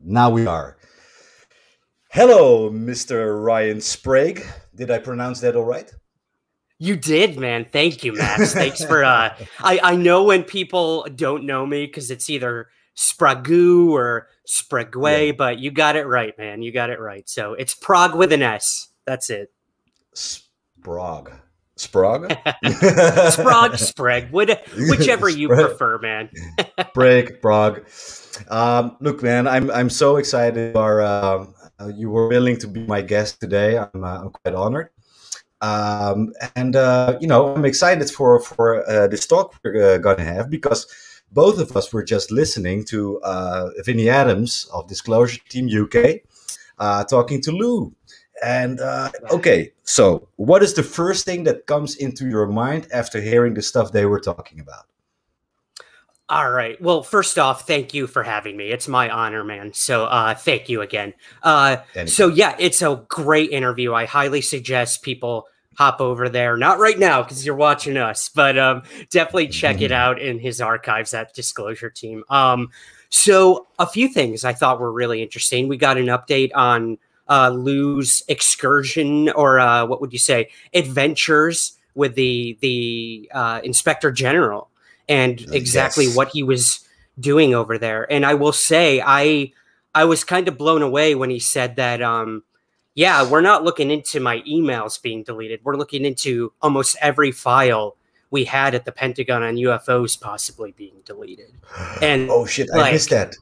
Now we are. Hello, Mr. Ryan Sprague. Did I pronounce that all right? You did, man. Thank you, Max. Thanks for, I know when people don't know me because it's either Sprague or Sprague, Yeah. but you got it right, man. You got it right. So it's Prague with an S. That's it. Sprague. Sprague? Sprague, whichever you prefer, man. Sprague, Prague. Look, man, I'm so excited you were willing to be my guest today. I'm quite honored. I'm excited for this talk we're going to have because both of us were just listening to Vinnie Adams of Disclosure Team UK talking to Lou. And okay, so what is the first thing that comes into your mind after hearing the stuff they were talking about? All right. Well, first off, thank you for having me. It's my honor, man. So thank you again. So yeah, it's a great interview. I highly suggest people hop over there. Not right now because you're watching us, but definitely check it out in his archives at Disclosure Team. So a few things I thought were really interesting. We got an update on Lou's excursion, or what would you say, adventures with the Inspector General. And exactly what he was doing over there. And I will say, I was kind of blown away when he said that, yeah, we're not looking into my emails being deleted. We're looking into almost every file we had at the Pentagon on UFOs possibly being deleted. And oh, shit, I missed that.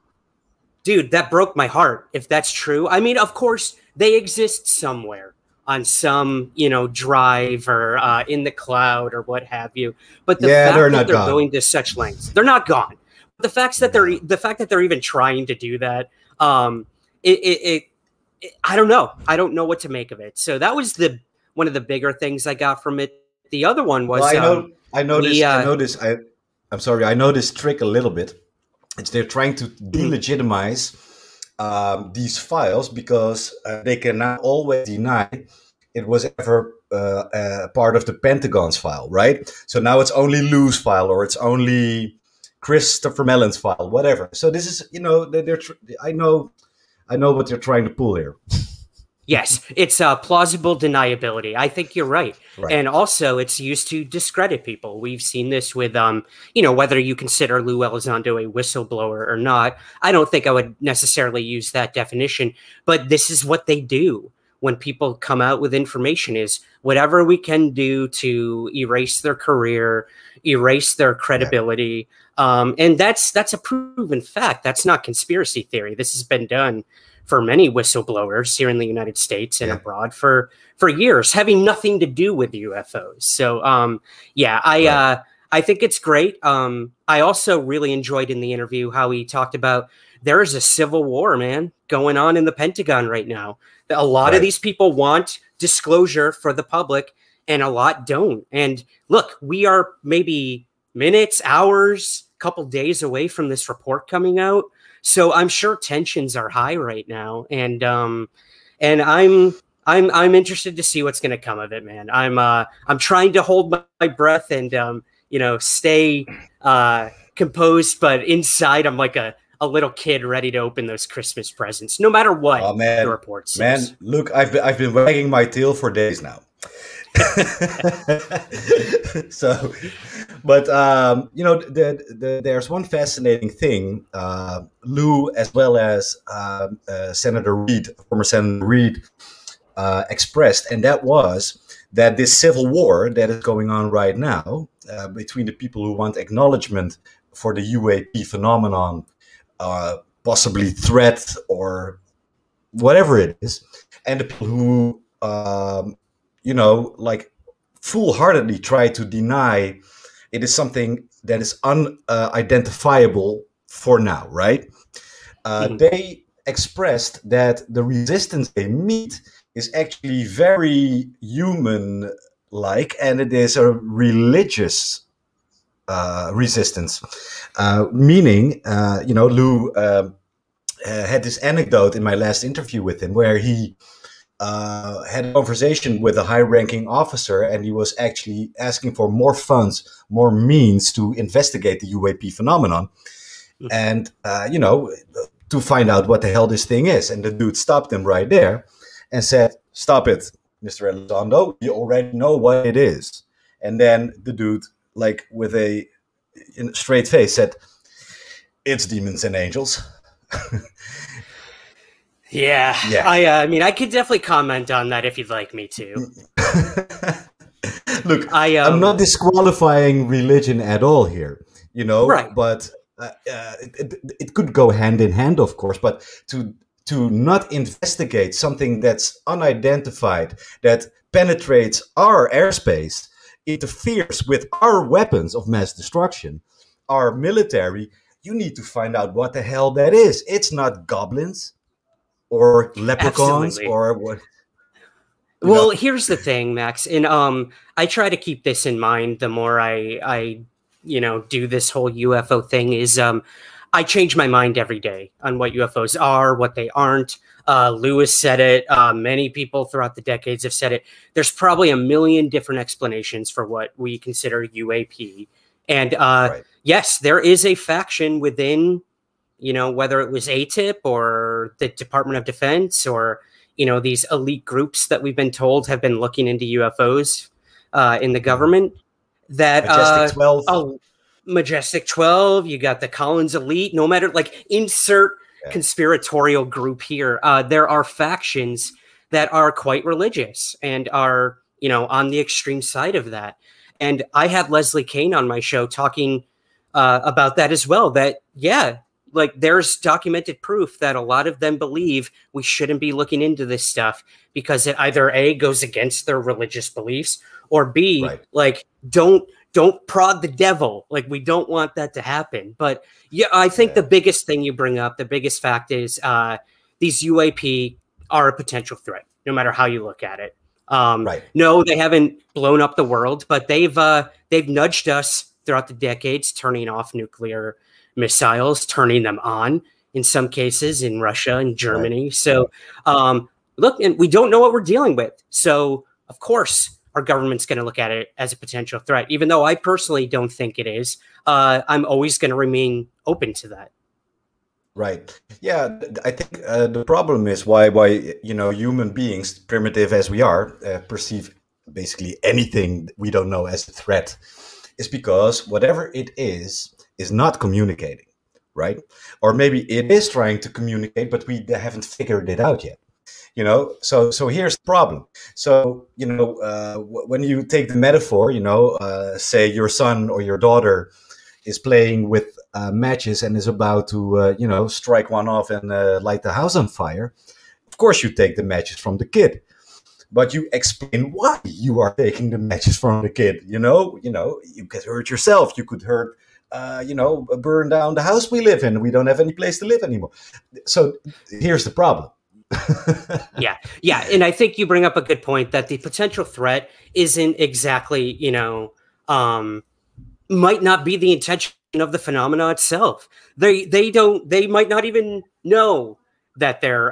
Dude, that broke my heart, if that's true. I mean, of course, they exist somewhere on some, drive or in the cloud or what have you. But the fact that they're going to such lengths, they're not gone. But the fact that they're even trying to do that, I don't know. I don't know what to make of it. So that was one of the bigger things I got from it. The other one was I know this trick a little bit. It's they're trying to delegitimize these files because they can now always deny it was ever part of the Pentagon's file, right? So now it's only Lou's file or it's only Christopher Mellon's file, whatever. So this is, I know what they're trying to pull here. Yes, it's plausible deniability. I think you're right. And also it's used to discredit people. We've seen this with, whether you consider Lou Elizondo a whistleblower or not. I don't think I would necessarily use that definition, but this is what they do when people come out with information, is whatever we can do to erase their career, erase their credibility. And that's a proven fact. That's not conspiracy theory. This has been done for many whistleblowers here in the United States and abroad for years, having nothing to do with UFOs. So, I think it's great. I also really enjoyed in the interview how he talked about there is a civil war, man, going on in the Pentagon right now. A lot of these people want disclosure for the public and a lot don't. And look, we are maybe minutes, hours, couple days away from this report coming out. So I'm sure tensions are high right now, and I'm interested to see what's going to come of it, man. I'm trying to hold my breath and stay composed, but inside I'm like a little kid ready to open those Christmas presents, no matter what the report says. Man, look, I've been wagging my tail for days now. So, but there's one fascinating thing Lou, as well as Senator Reid, former Senator Reid, expressed, and that was that this civil war that is going on right now between the people who want acknowledgement for the UAP phenomenon, possibly threat or whatever it is, and the people who foolhardily try to deny it is something that is unidentifiable for now, right? They expressed that the resistance they meet is actually very human-like, and it is a religious resistance. Meaning, Lou had this anecdote in my last interview with him where he had a conversation with a high-ranking officer, and he was actually asking for more funds, more means to investigate the UAP phenomenon. And, to find out what the hell this thing is. And the dude stopped him right there and said, "Stop it, Mr. Elizondo. You already know what it is." And then the dude, like with a straight face, said, "It's demons and angels." Yeah. I mean, I could definitely comment on that if you'd like me to. Look, I'm not disqualifying religion at all here, you know, right. But it could go hand in hand, of course, but to not investigate something that's unidentified, that penetrates our airspace, interferes with our weapons of mass destruction, our military, you need to find out what the hell that is. It's not goblins or leprechauns. Absolutely. Or what. Well, here's the thing, Max, and I try to keep this in mind the more I do this whole UFO thing. Is I change my mind every day on what UFOs are, what they aren't. Lewis said it. Many people throughout the decades have said it. There's probably a million different explanations for what we consider UAP. And right. Yes, there is a faction within, whether it was ATIP or the Department of Defense or, these elite groups that we've been told have been looking into UFOs in the government. That Majestic 12. Majestic 12, you got the Collins elite, no matter, like, insert conspiratorial group here. There are factions that are quite religious and are, on the extreme side of that. And I had Leslie Kane on my show talking about that as well, that, like, there's documented proof that a lot of them believe we shouldn't be looking into this stuff because it either A, goes against their religious beliefs, or B, right. Like, don't prod the devil. Like, we don't want that to happen. But yeah, I think the biggest thing you bring up, the biggest fact is these UAP are a potential threat, no matter how you look at it. Right. No, they haven't blown up the world, but they've nudged us throughout the decades, turning off nuclear missiles, turning them on in some cases in Russia and Germany. Right. So look, and we don't know what we're dealing with. So of course our government's going to look at it as a potential threat, even though I personally don't think it is. I'm always going to remain open to that. Right. Yeah, I think the problem is why human beings, primitive as we are, perceive basically anything we don't know as a threat, is because whatever it is not communicating, right? Or maybe it is trying to communicate, but we haven't figured it out yet. So here's the problem. So, when you take the metaphor, say your son or your daughter is playing with matches and is about to, strike one off and light the house on fire. Of course, you take the matches from the kid, but you explain why you are taking the matches from the kid. You could hurt yourself. You could hurt, burn down the house we live in. We don't have any place to live anymore. So here's the problem. Yeah. And I think you bring up a good point that the potential threat isn't exactly, might not be the intention of the phenomena itself. They might not even know that they're,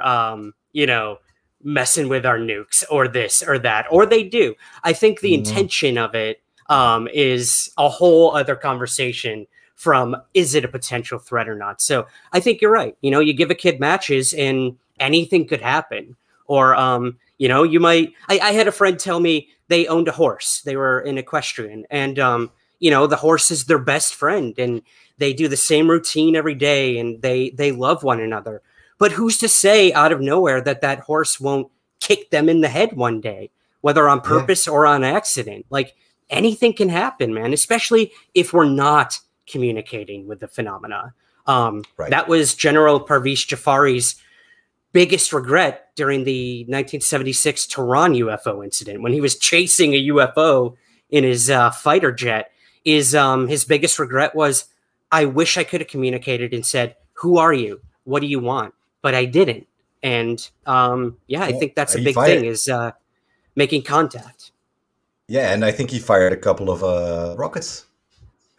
messing with our nukes or this or that, or they do. I think the intention of it is a whole other conversation from, is it a potential threat or not? So I think you're right. You give a kid matches and anything could happen. Or, you might, I had a friend tell me they owned a horse. They were an equestrian and, the horse is their best friend and they do the same routine every day and they love one another. But who's to say out of nowhere that horse won't kick them in the head one day, whether on purpose or on accident? Like, anything can happen, man, especially if we're not communicating with the phenomena. Right. That was General Parviz Jafari's biggest regret during the 1976 Tehran UFO incident when he was chasing a UFO in his fighter jet. His biggest regret was, I wish I could have communicated and said, who are you? What do you want? But I didn't. And I think that's a big thing is making contact. Yeah, and I think he fired a couple of rockets,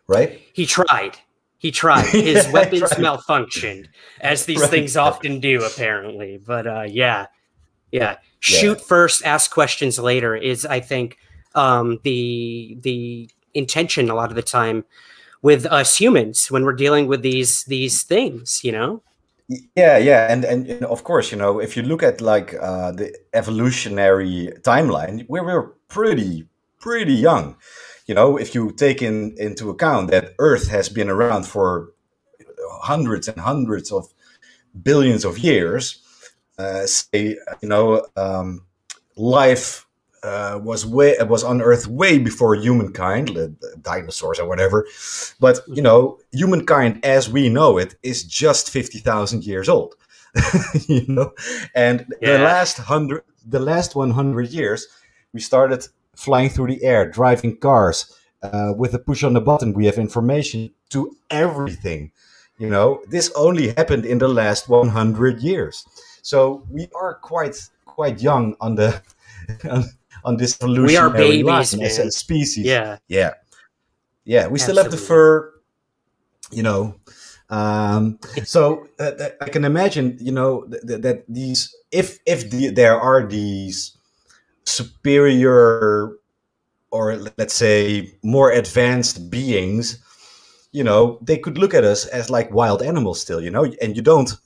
right? He tried. His weapons malfunctioned, as these things often do, apparently. But shoot first, ask questions later is, I think, the intention a lot of the time with us humans when we're dealing with these things, Yeah, and you know, of course, you know, if you look at like the evolutionary timeline, we were pretty young. You know, if you take into account that Earth has been around for hundreds and hundreds of billions of years, say, you know, life was on Earth way before humankind, the dinosaurs or whatever. But you know, humankind as we know it is just 50,000 years old. You know, and Yeah. the last 100 years, we started flying through the air, driving cars. With a push on the button, we have information to everything. You know, this only happened in the last 100 years. So we are quite young on the on this We are evolutionary babies, line as man. a species. Yeah. Yeah. We still have the Absolutely. fur, you know. So I can imagine, you know, that these, if there are these superior, or let's say more advanced beings, you know, they could look at us as like wild animals still, you know, and you don't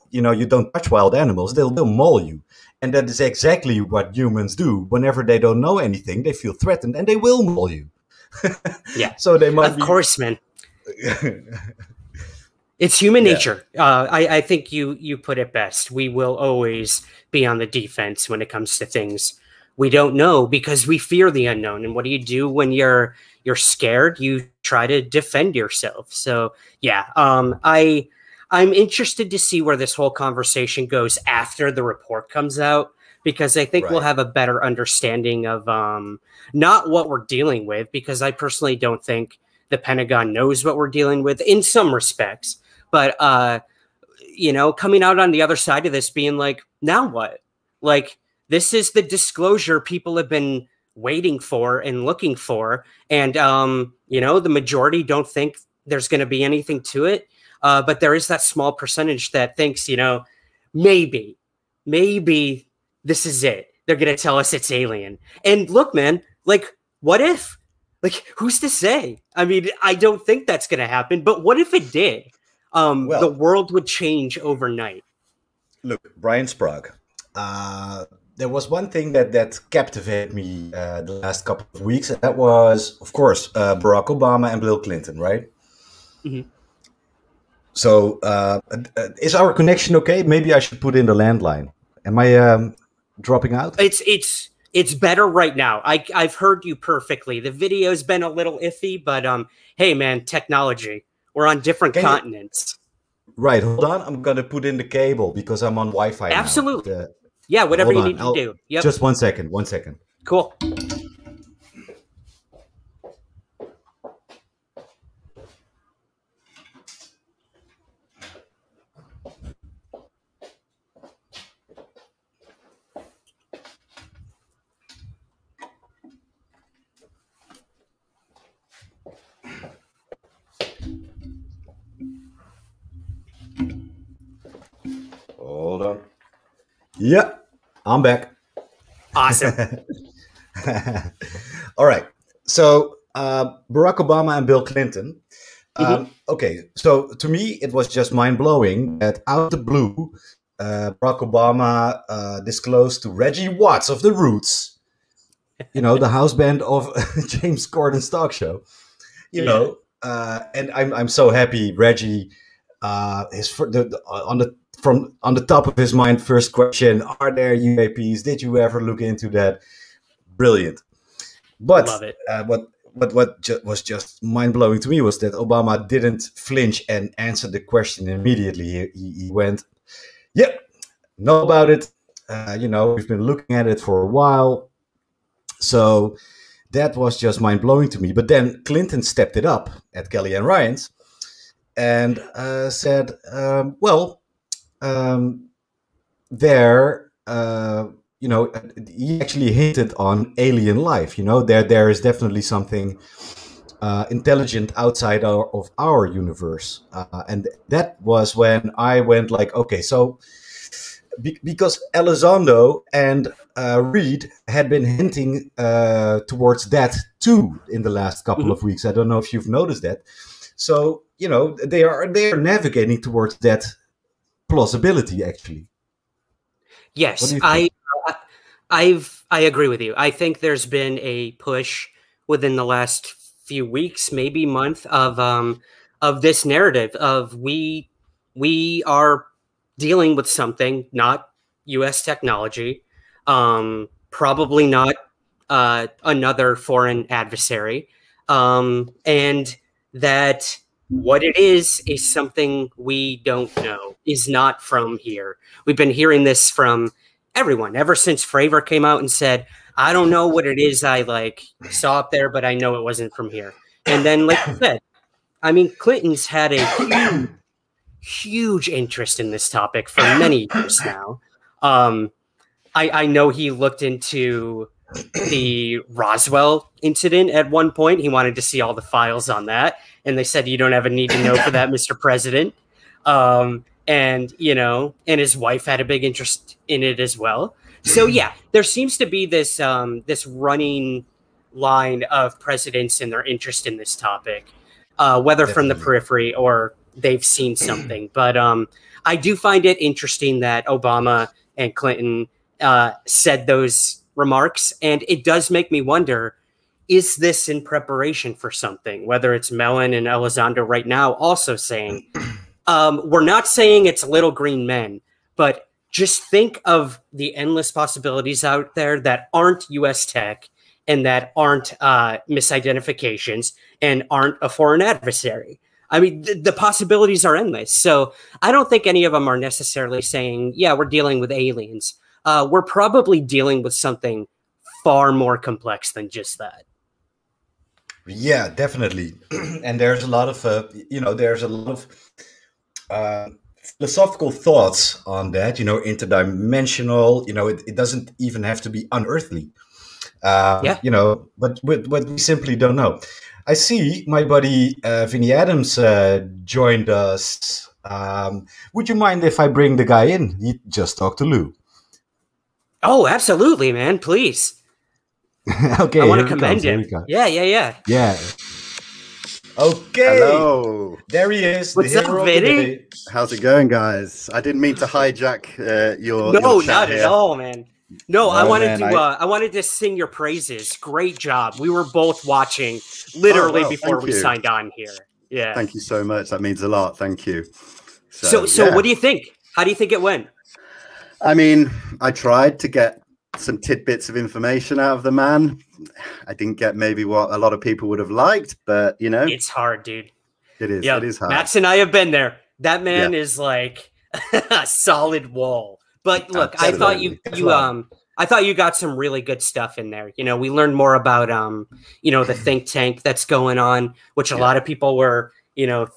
touch wild animals, they'll maul you. And that is exactly what humans do. Whenever they don't know anything, they feel threatened and they will maul you. Yeah. So they might Of course, man. It's human nature. I think you put it best. We will always be on the defense when it comes to things we don't know, because we fear the unknown. And what do you do when you're scared? You try to defend yourself. So yeah, I'm interested to see where this whole conversation goes after the report comes out, because I think we'll have a better understanding of not what we're dealing with, because I personally don't think the Pentagon knows what we're dealing with in some respects. But, you know, coming out on the other side of this being like, now what? Like, this is the disclosure people have been waiting for and looking for. And, you know, the majority don't think there's going to be anything to it. But there is that small percentage that thinks, you know, maybe this is it. They're going to tell us it's alien. And look, man, like, what if? Like, who's to say? I mean, I don't think that's going to happen. But what if it did? Well, the world would change overnight. Look, Brian Sprague. There was one thing that captivated me the last couple of weeks, and that was, of course, Barack Obama and Bill Clinton, right? Mm-hmm. So, is our connection okay? Maybe I should put in the landline. Am I dropping out? It's better right now. I've heard you perfectly. The video's been a little iffy, but hey, man, technology. We're on different continents. Right, hold on. I'm going to put in the cable because I'm on Wi-Fi Absolutely. now. Yeah, whatever you need to do. Yep. Just 1 second. 1 second. Cool. Hold on. Yeah, I'm back. Awesome. All right. So Barack Obama and Bill Clinton. Okay, so to me, it was just mind-blowing that out of the blue, Barack Obama disclosed to Reggie Watts of The Roots, you know, the house band of James Corden's talk show, you know, and I'm so happy Reggie, on the top of his mind, first question: are there UAPs? Did you ever look into that? Brilliant. But love it. What was just mind blowing to me was that Obama didn't flinch and answer the question immediately. He went, "Yep, know about it. You know, we've been looking at it for a while." So that was just mind blowing to me. But then Clinton stepped it up at Kelly and Ryan's and said, you know, he actually hinted on alien life. You know, there is definitely something intelligent outside of our universe. And that was when I went like, okay, so because Elizondo and Reed had been hinting towards that too in the last couple of weeks. I don't know if you've noticed that. So, you know, they are navigating towards that plausibility, actually. Yes, I agree with you. I think there's been a push within the last few weeks, maybe month, of this narrative of we are dealing with something, not U.S. technology, probably not another foreign adversary, and that what it is something we don't know, is not from here. We've been hearing this from everyone ever since Fravor came out and said, I don't know what it is I saw up there, but I know it wasn't from here. And then, like you said, I mean, Clinton's had a huge interest in this topic for many years now. I know he looked into the Roswell incident at one point. He wanted to see all the files on that. And they said, you don't have a need to know for that, Mr. President. And, you know, and his wife had a big interest in it as well. So, yeah, there seems to be this this running line of presidents and their interest in this topic, whether from the periphery or they've seen something. But I do find it interesting that Obama and Clinton said those remarks. And it does make me wonder, is this in preparation for something? Whether it's Mellon and Elizondo right now also saying, we're not saying it's little green men, but just think of the endless possibilities out there that aren't U.S. tech and that aren't misidentifications and aren't a foreign adversary. I mean, the possibilities are endless. So I don't think any of them are necessarily saying, yeah, we're dealing with aliens. We're probably dealing with something far more complex than just that. Yeah, definitely. And there's a lot of, there's a lot of philosophical thoughts on that, interdimensional, it doesn't even have to be unearthly, but we simply don't know. I see my buddy Vinny Adams joined us. Would you mind if I bring the guy in? He just talked to Lou. Oh, absolutely, man. Please. Okay. I want to commend him. Yeah. Okay. Hello. There he is. What's up, Vinny? How's it going, guys? I didn't mean to hijack your No, chat not here. at all, man. No, I wanted to sing your praises. Great job. We were both watching literally before we signed on here. Yeah. Thank you so much. That means a lot. Thank you. So what do you think? How do you think it went? I mean, I tried to get some tidbits of information out of the man. I didn't get maybe what a lot of people would have liked, but it's hard, dude. It is. Yep. It is hard. Max and I have been there. That man is like a solid wall. But look, I thought you got some really good stuff in there. We learned more about the think tank that's going on, which a lot of people were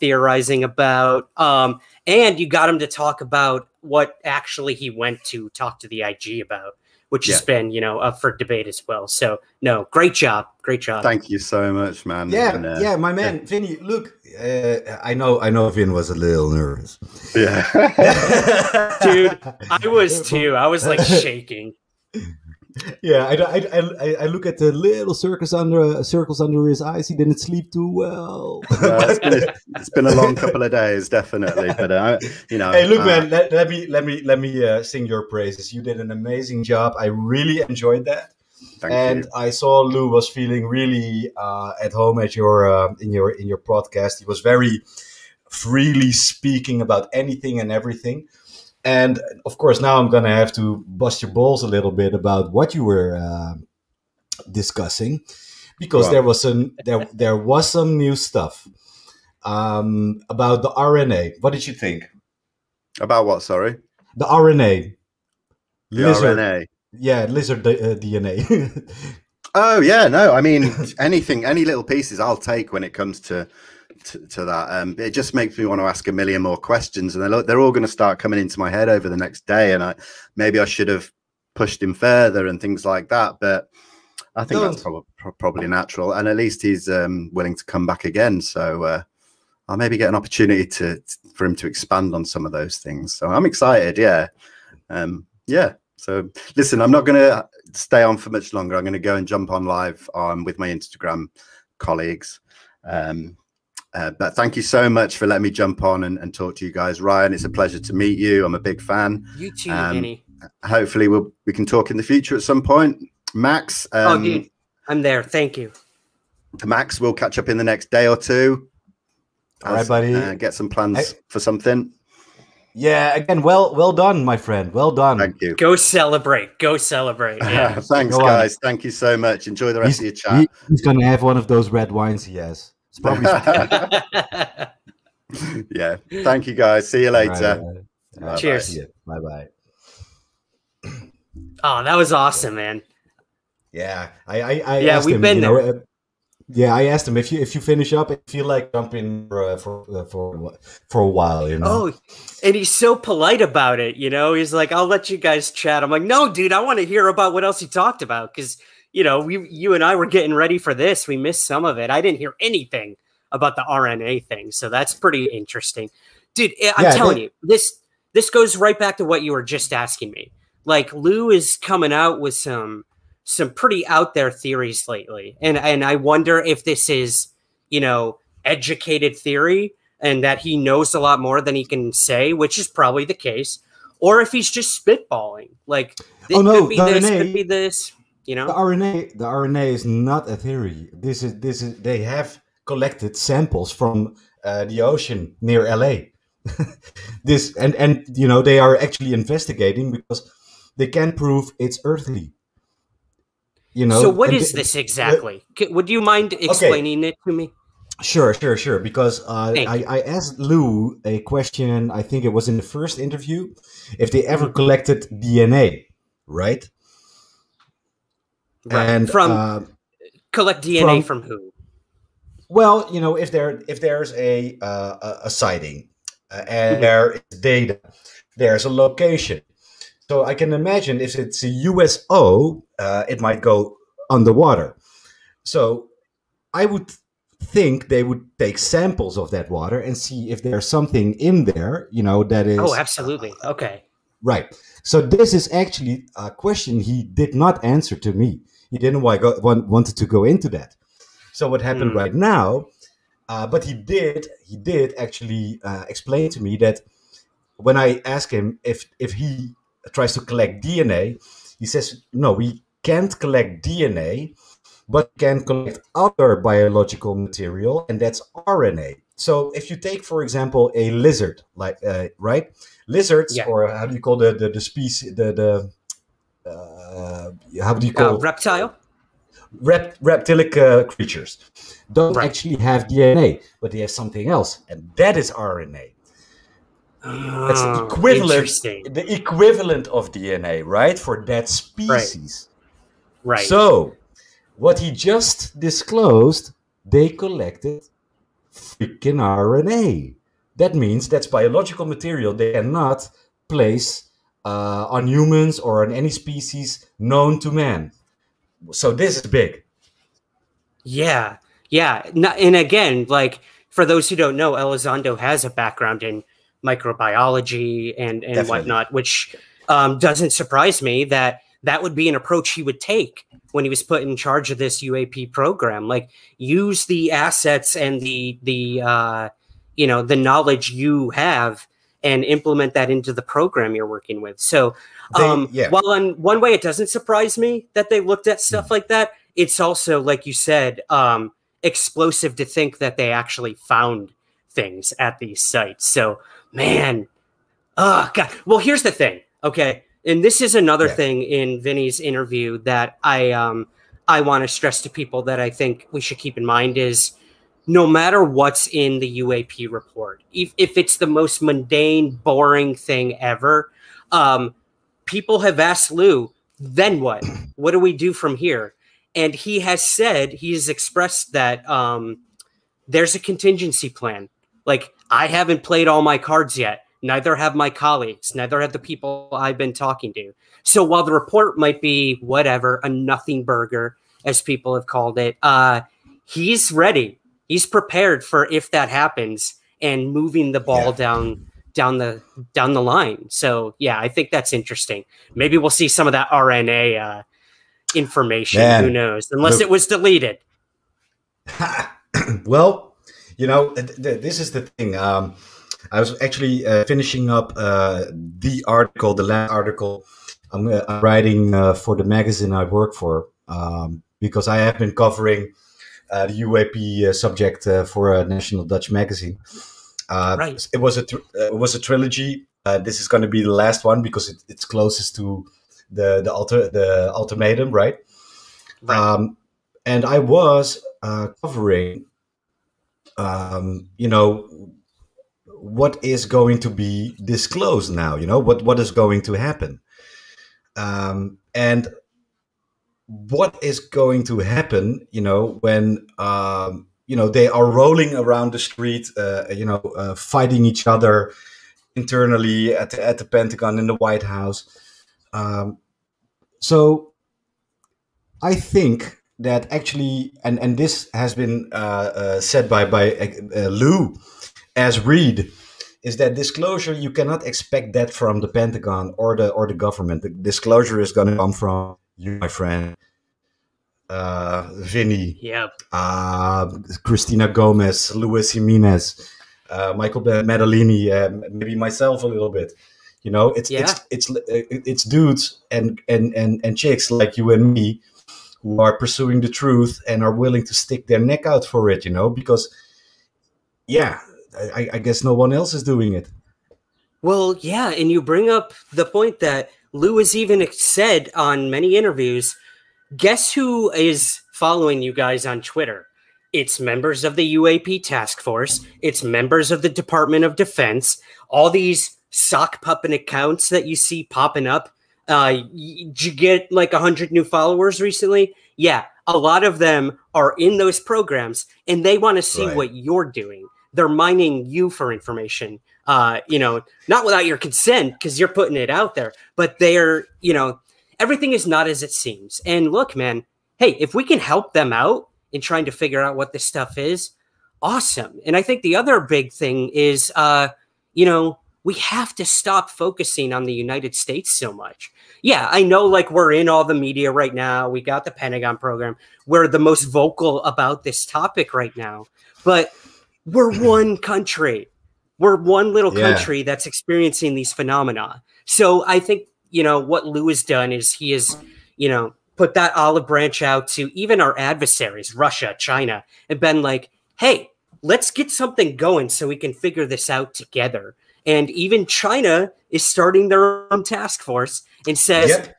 theorizing about. And you got him to talk about what actually he went to talk to the IG about, which has been, up for debate as well. So, no, great job. Great job. Thank you so much, man. Yeah, my man, Vinny, look, I know Vin was a little nervous. Yeah. Dude, I was too. I was like shaking. Yeah, I look at the little circles under his eyes. He didn't sleep too well. It's been a long couple of days, definitely. But Hey, look, man. Let me sing your praises. You did an amazing job. I really enjoyed that. Thank you. I saw Lou was feeling really at home at your in your podcast. He was very freely speaking about anything and everything. And of course, now I'm going to have to bust your balls a little bit about what you were discussing, because there was some new stuff about the RNA. What did you think? About what? Sorry, the RNA. Lizard. RNA. Yeah, lizard DNA. Oh yeah, no. I mean, any little pieces I'll take when it comes to that. It just makes me want to ask a million more questions, and they're all going to start coming into my head over the next day. And maybe I should have pushed him further and things like that. But I think that's probably natural, and at least he's willing to come back again. So I'll maybe get an opportunity for him to expand on some of those things. So I'm excited. Yeah. So listen, I'm not going to stay on for much longer. I'm going to go and jump on live with my Instagram colleagues. But thank you so much for letting me jump on and talk to you guys. Ryan, it's a pleasure to meet you. I'm a big fan. You too, Vinny. Hopefully we can talk in the future at some point. Max. Oh, dude, I'm there. Thank you. Max, we'll catch up in the next day or two. All right, buddy. Get some plans for something. Yeah, again, well done, my friend. Well done. Thank you. Go celebrate. Go celebrate. Yeah. Thanks, guys. Thank you so much. Enjoy the rest of your chat. He's going to have one of those red wines he has. It's probably yeah. Thank you, guys. See you later. All right. Cheers. Bye-bye. Oh, that was awesome, man. Yeah. I asked him, been there. Yeah, I asked him if you finish up, I feel like jumping for a while, you know. Oh, and he's so polite about it, you know. He's like, "I'll let you guys chat." I'm like, "No, dude, I want to hear about what else he talked about because you know, you and I were getting ready for this. We missed some of it. I didn't hear anything about the RNA thing, so that's pretty interesting, dude. I'm telling you, this goes right back to what you were just asking me. Like Lou is coming out with some pretty out there theories lately. And I wonder if this is, you know, educated theory and that he knows a lot more than he can say, which is probably the case, or if he's just spitballing. Like, could be this, you know? The RNA is not a theory. This is they have collected samples from the ocean near LA. and you know, they are actually investigating because they can't prove it's earthly. You know, so what is this exactly? Would you mind explaining it to me? Sure. Because I asked Lou a question, I think it was in the first interview, if they ever collected DNA, right? And collect DNA from who? Well, you know, if there's a sighting and there is data, there's a location. So I can imagine if it's a USO, it might go underwater. So I would think they would take samples of that water and see if there's something in there, you know, that is... Oh, absolutely. Okay. Right. So this is actually a question he did not answer to me. He didn't wanted to go into that. So what happened right now, but he did actually explain to me that when I ask him if he tries to collect DNA, he says, no, we can't collect DNA, but can collect other biological material, and that's RNA. So if you take, for example, a lizard, like right, lizards, or how do you call the species, how do you call reptile? Reptilic creatures don't actually have DNA, but they have something else, and that is RNA. That's the equivalent of DNA, right? For that species. Right. So, what he just disclosed, they collected freaking RNA. That means that's biological material they cannot place on humans or on any species known to man. So this is big. Yeah. And again, like, for those who don't know, Elizondo has a background in microbiology and whatnot, which doesn't surprise me that would be an approach he would take when he was put in charge of this UAP program. Like, use the assets and the you know, the knowledge you have and implement that into the program you're working with. So while in one way it doesn't surprise me that they looked at stuff like that, it's also, like you said, explosive to think that they actually found things at these sites. So, man, oh God. Well, here's the thing, okay? And this is another thing in Vinny's interview that I want to stress to people that I think we should keep in mind is no matter what's in the UAP report, if it's the most mundane, boring thing ever, people have asked Lou, then what? What do we do from here? And he has said, he's expressed that there's a contingency plan. Like, I haven't played all my cards yet. Neither have my colleagues. Neither have the people I've been talking to. So while the report might be whatever, a nothing burger, as people have called it, he's ready. He's prepared for if that happens and moving the ball down the line. So yeah, I think that's interesting. Maybe we'll see some of that RNA information. Man, who knows? Unless it was deleted. Well, This is the thing. I was actually finishing up the last article I'm writing for the magazine I work for, because I have been covering the UAP subject for a national Dutch magazine. Right. It was a trilogy. This is going to be the last one because it's closest to the ultimatum, right? Right. And I was covering, what is going to be disclosed now. What is going to happen, and what is going to happen. When they are rolling around the street, fighting each other internally at the Pentagon, in the White House. So I think that actually, and this has been said by Lou as Reed, is that disclosure, you cannot expect that from the Pentagon or the government. The disclosure is going to come from you, my friend, Vinny, Yep. Christina Gomez, Luis Jimenez, Michael Maddalini, maybe myself a little bit. It's dudes and chicks like you and me who are pursuing the truth and are willing to stick their neck out for it, because, I guess no one else is doing it. Well, yeah, and you bring up the point that Lou has even said on many interviews, guess who is following you guys on Twitter? It's members of the UAP Task Force. It's members of the Department of Defense. All these sock puppet accounts that you see popping up. Did you get like 100 new followers recently? Yeah, a lot of them are in those programs, and they want to see what you're doing. They're mining you for information, not without your consent because you're putting it out there, but they're, everything is not as it seems. And look, man, hey, if we can help them out in trying to figure out what this stuff is, awesome. And I think the other big thing is, we have to stop focusing on the United States so much. Yeah, I know, like, we're in all the media right now. We got the Pentagon program. We're the most vocal about this topic right now. But we're one country. We're one little country that's experiencing these phenomena. So I think, what Lou has done is he has, put that olive branch out to even our adversaries, Russia, China, and been like, hey, let's get something going so we can figure this out together. And even China is starting their own task force and says,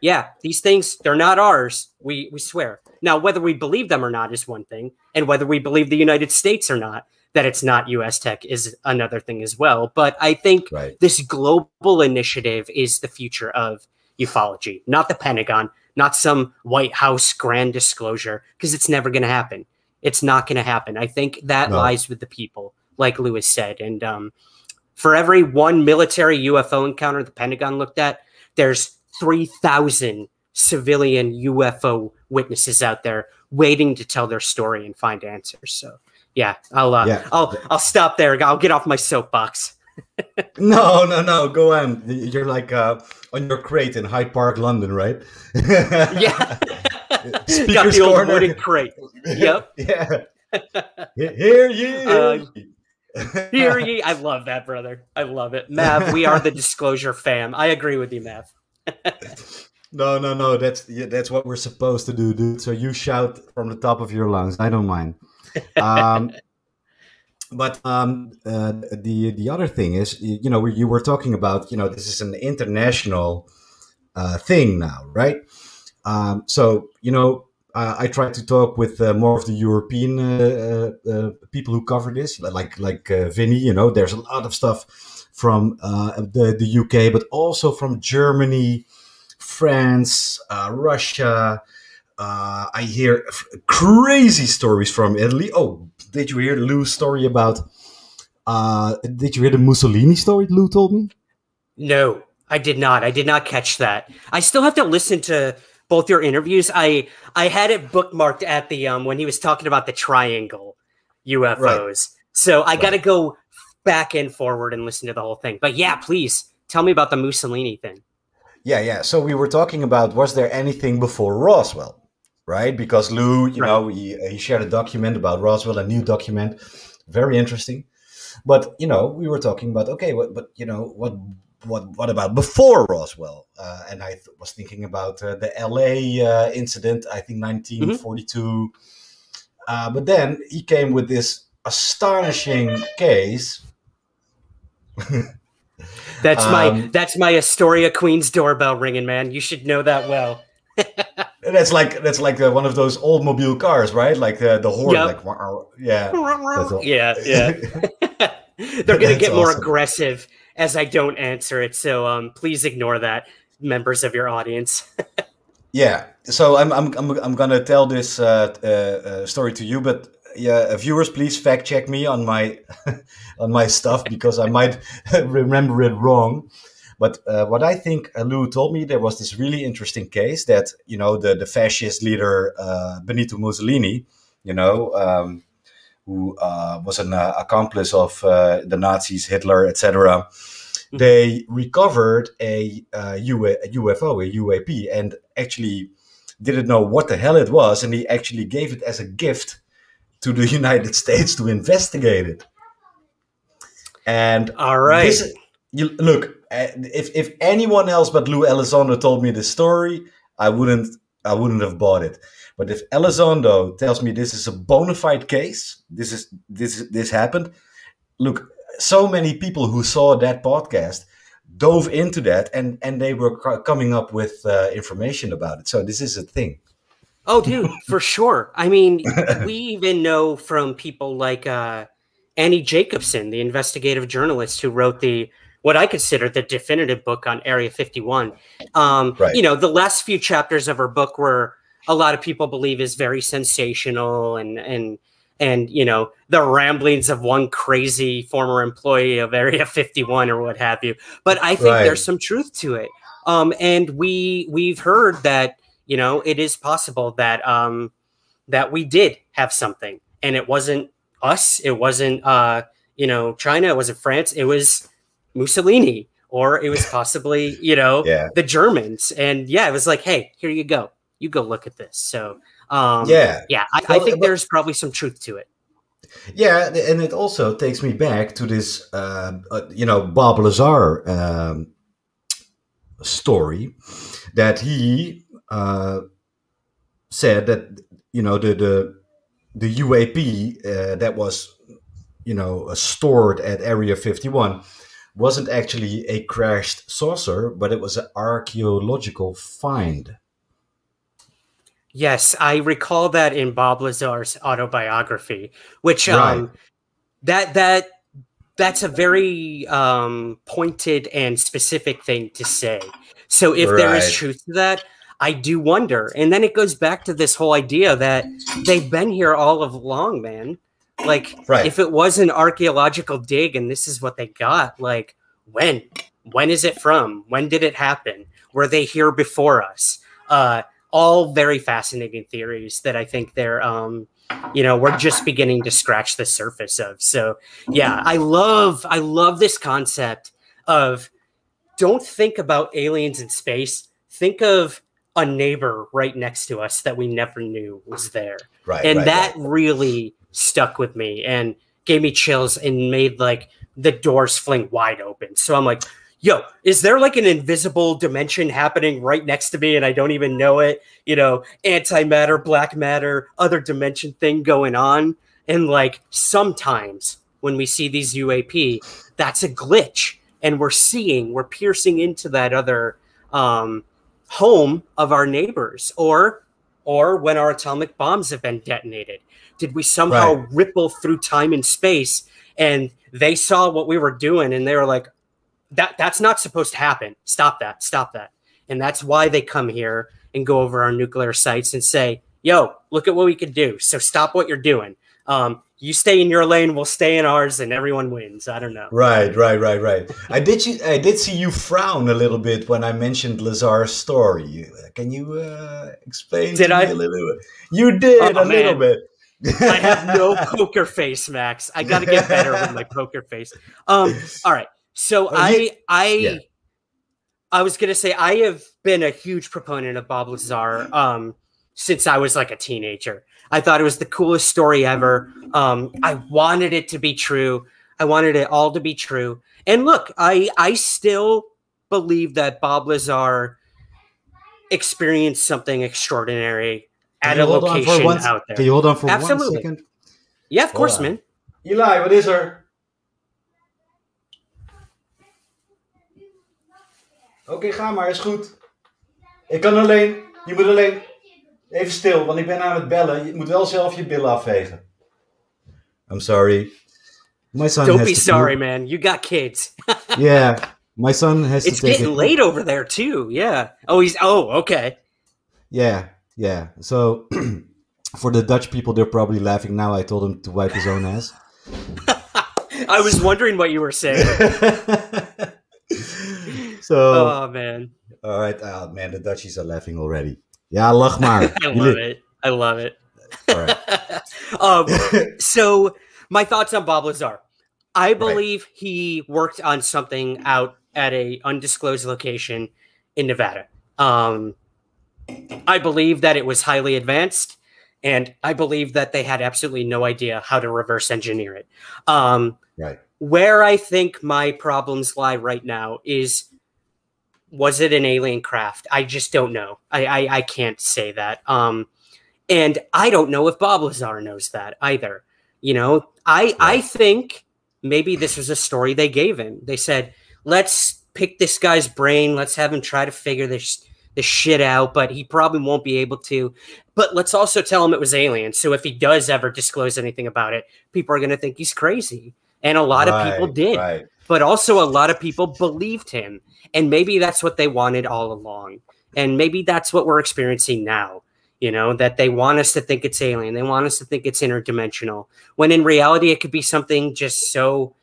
these things, they're not ours. We swear. Now, whether we believe them or not is one thing. And whether we believe the United States or not, that it's not U.S. tech is another thing as well. But I think this global initiative is the future of ufology, not the Pentagon, not some White House grand disclosure, because it's never going to happen. It's not going to happen. I think that lies with the people, like Lewis said. And for every one military UFO encounter the Pentagon looked at, there's 3,000 civilian UFO witnesses out there waiting to tell their story and find answers. So, yeah, I'll stop there. I'll get off my soapbox. No, go on. You're like on your crate in Hyde Park, London, right? Yeah. Speaker's got the old corner. wooden crate. Yep. Yeah. Hear ye. Hear ye. I love that, brother. I love it. Mav, we are the disclosure fam. I agree with you, Mav. No. That's what we're supposed to do, dude. So you shout from the top of your lungs. I don't mind. But the other thing is, you were talking about, this is an international thing now, right? So, I try to talk with more of the European people who cover this, like Vinny. There's a lot of stuff from the UK, but also from Germany, France, Russia. I hear crazy stories from Italy. Oh, did you hear Lou's story about? Did you hear the Mussolini story Lou told me? No, I did not. I did not catch that. I still have to listen to both your interviews. I had it bookmarked at the when he was talking about the triangle UFOs. Right. So I got to go back and forward and listen to the whole thing. But yeah, please tell me about the Mussolini thing. Yeah. So we were talking about, was there anything before Roswell, right? Because Lou, he shared a document about Roswell, a new document. Very interesting. But we were talking about, okay, but what about before Roswell? And I was thinking about the LA incident, I think 1942. But then he came with this astonishing case. That's my Astoria Queens doorbell ringing, man. You should know that well. That's like one of those Oldsmobile cars, right? Like the horn, yep. yeah. They're gonna get more aggressive as I don't answer it. So please ignore that, members of your audience. Yeah. So I'm gonna tell this story to you, but viewers, please fact check me on my on my stuff, because I might remember it wrong. But what I think Lou told me, there was this really interesting case that, the fascist leader, Benito Mussolini, who was an accomplice of the Nazis, Hitler, etc. They recovered a UFO, a UAP, and actually didn't know what the hell it was. And he actually gave it as a gift to the United States to investigate it. And all right. Look, if anyone else but Lou Elizondo told me this story, I wouldn't have bought it. But if Elizondo tells me this is a bona fide case, this happened. Look, so many people who saw that podcast dove into that, and they were coming up with information about it. So this is a thing. Oh, dude, for sure. I mean, we even know from people like Annie Jacobson, the investigative journalist who wrote what I consider the definitive book on Area 51. Right. The last few chapters of her book were, a lot of people believe, is very sensational and the ramblings of one crazy former employee of Area 51 or what have you. But I think there's some truth to it. And we've heard that, it is possible that that we did have something, and it wasn't us. It wasn't China. It wasn't France. It was Mussolini, or it was possibly the Germans. And it was like, hey, here you go. You go look at this. So I think there's probably some truth to it. Yeah, and it also takes me back to this Bob Lazar story, that he said that the UAP that was stored at Area 51 wasn't actually a crashed saucer, but it was an archaeological find. Yes, I recall that in Bob Lazar's autobiography, which that's a very pointed and specific thing to say. So if there is truth to that, I do wonder. And then it goes back to this whole idea that they've been here all along, man. Like, if it was an archaeological dig and this is what they got, like, when is it from? When did it happen? Were they here before us? All very fascinating theories that I think they're, we're just beginning to scratch the surface of. So yeah, I love this concept of, don't think about aliens in space. Think of a neighbor right next to us that we never knew was there. That really stuck with me and gave me chills and made like the doors fling wide open. So I'm like, yo, is there like an invisible dimension happening right next to me and I don't even know it? Antimatter, black matter, other dimension thing going on. And like sometimes when we see these UAP, that's a glitch. And we're piercing into that other home of our neighbors, or when our atomic bombs have been detonated. Did we somehow ripple through time and space and they saw what we were doing and they were like, that's not supposed to happen. Stop that. And that's why they come here and go over our nuclear sites and say, yo, look at what we can do. So stop what you're doing. You stay in your lane, we'll stay in ours, and everyone wins. I don't know. Right. I did see you frown a little bit when I mentioned Lazar's story. Can you explain to me a little bit? You did a little bit. I have no poker face, Max. I got to get better with my poker face. All right. So I was going to say, I have been a huge proponent of Bob Lazar since I was like a teenager. I thought it was the coolest story ever. I wanted it to be true. I wanted it all to be true. And look, I still believe that Bob Lazar experienced something extraordinary at a location out there. Can you hold on for 1 second? Yeah, of course, man. Eli, wat is er? Oké, ga maar, is goed. Ik kan alleen. Je moet alleen. Even stil, want ik ben aan het bellen. Je moet wel zelf je billen afvegen. I'm sorry. My son Don't be sorry, man. You got kids. Yeah, my son has it's to take getting late over there too. Yeah. Oh, okay. Yeah. So for the Dutch people, they're probably laughing now. I told him to wipe his own ass. I was wondering what you were saying. So, oh man. All right, man, the Dutchies are laughing already. Ja, lach maar. I love it. All right. So my thoughts on Bob Lazar. I believe he worked on something out at a undisclosed location in Nevada. I believe that it was highly advanced, and I believe that they had absolutely no idea how to reverse engineer it. Where I think my problems lie right now is, was it an alien craft? I just don't know. I can't say that. And I don't know if Bob Lazar knows that either. You know, I think maybe this was a story they gave him. They said, let's pick this guy's brain. Let's have him try to figure this shit out, but he probably won't be able to. But let's also tell him it was alien. So if he does ever disclose anything about it, people are going to think he's crazy. And a lot of people did. But also a lot of people believed him. And maybe that's what they wanted all along. And maybe that's what we're experiencing now. You know, that they want us to think it's alien. They want us to think it's interdimensional. When in reality, it could be something just so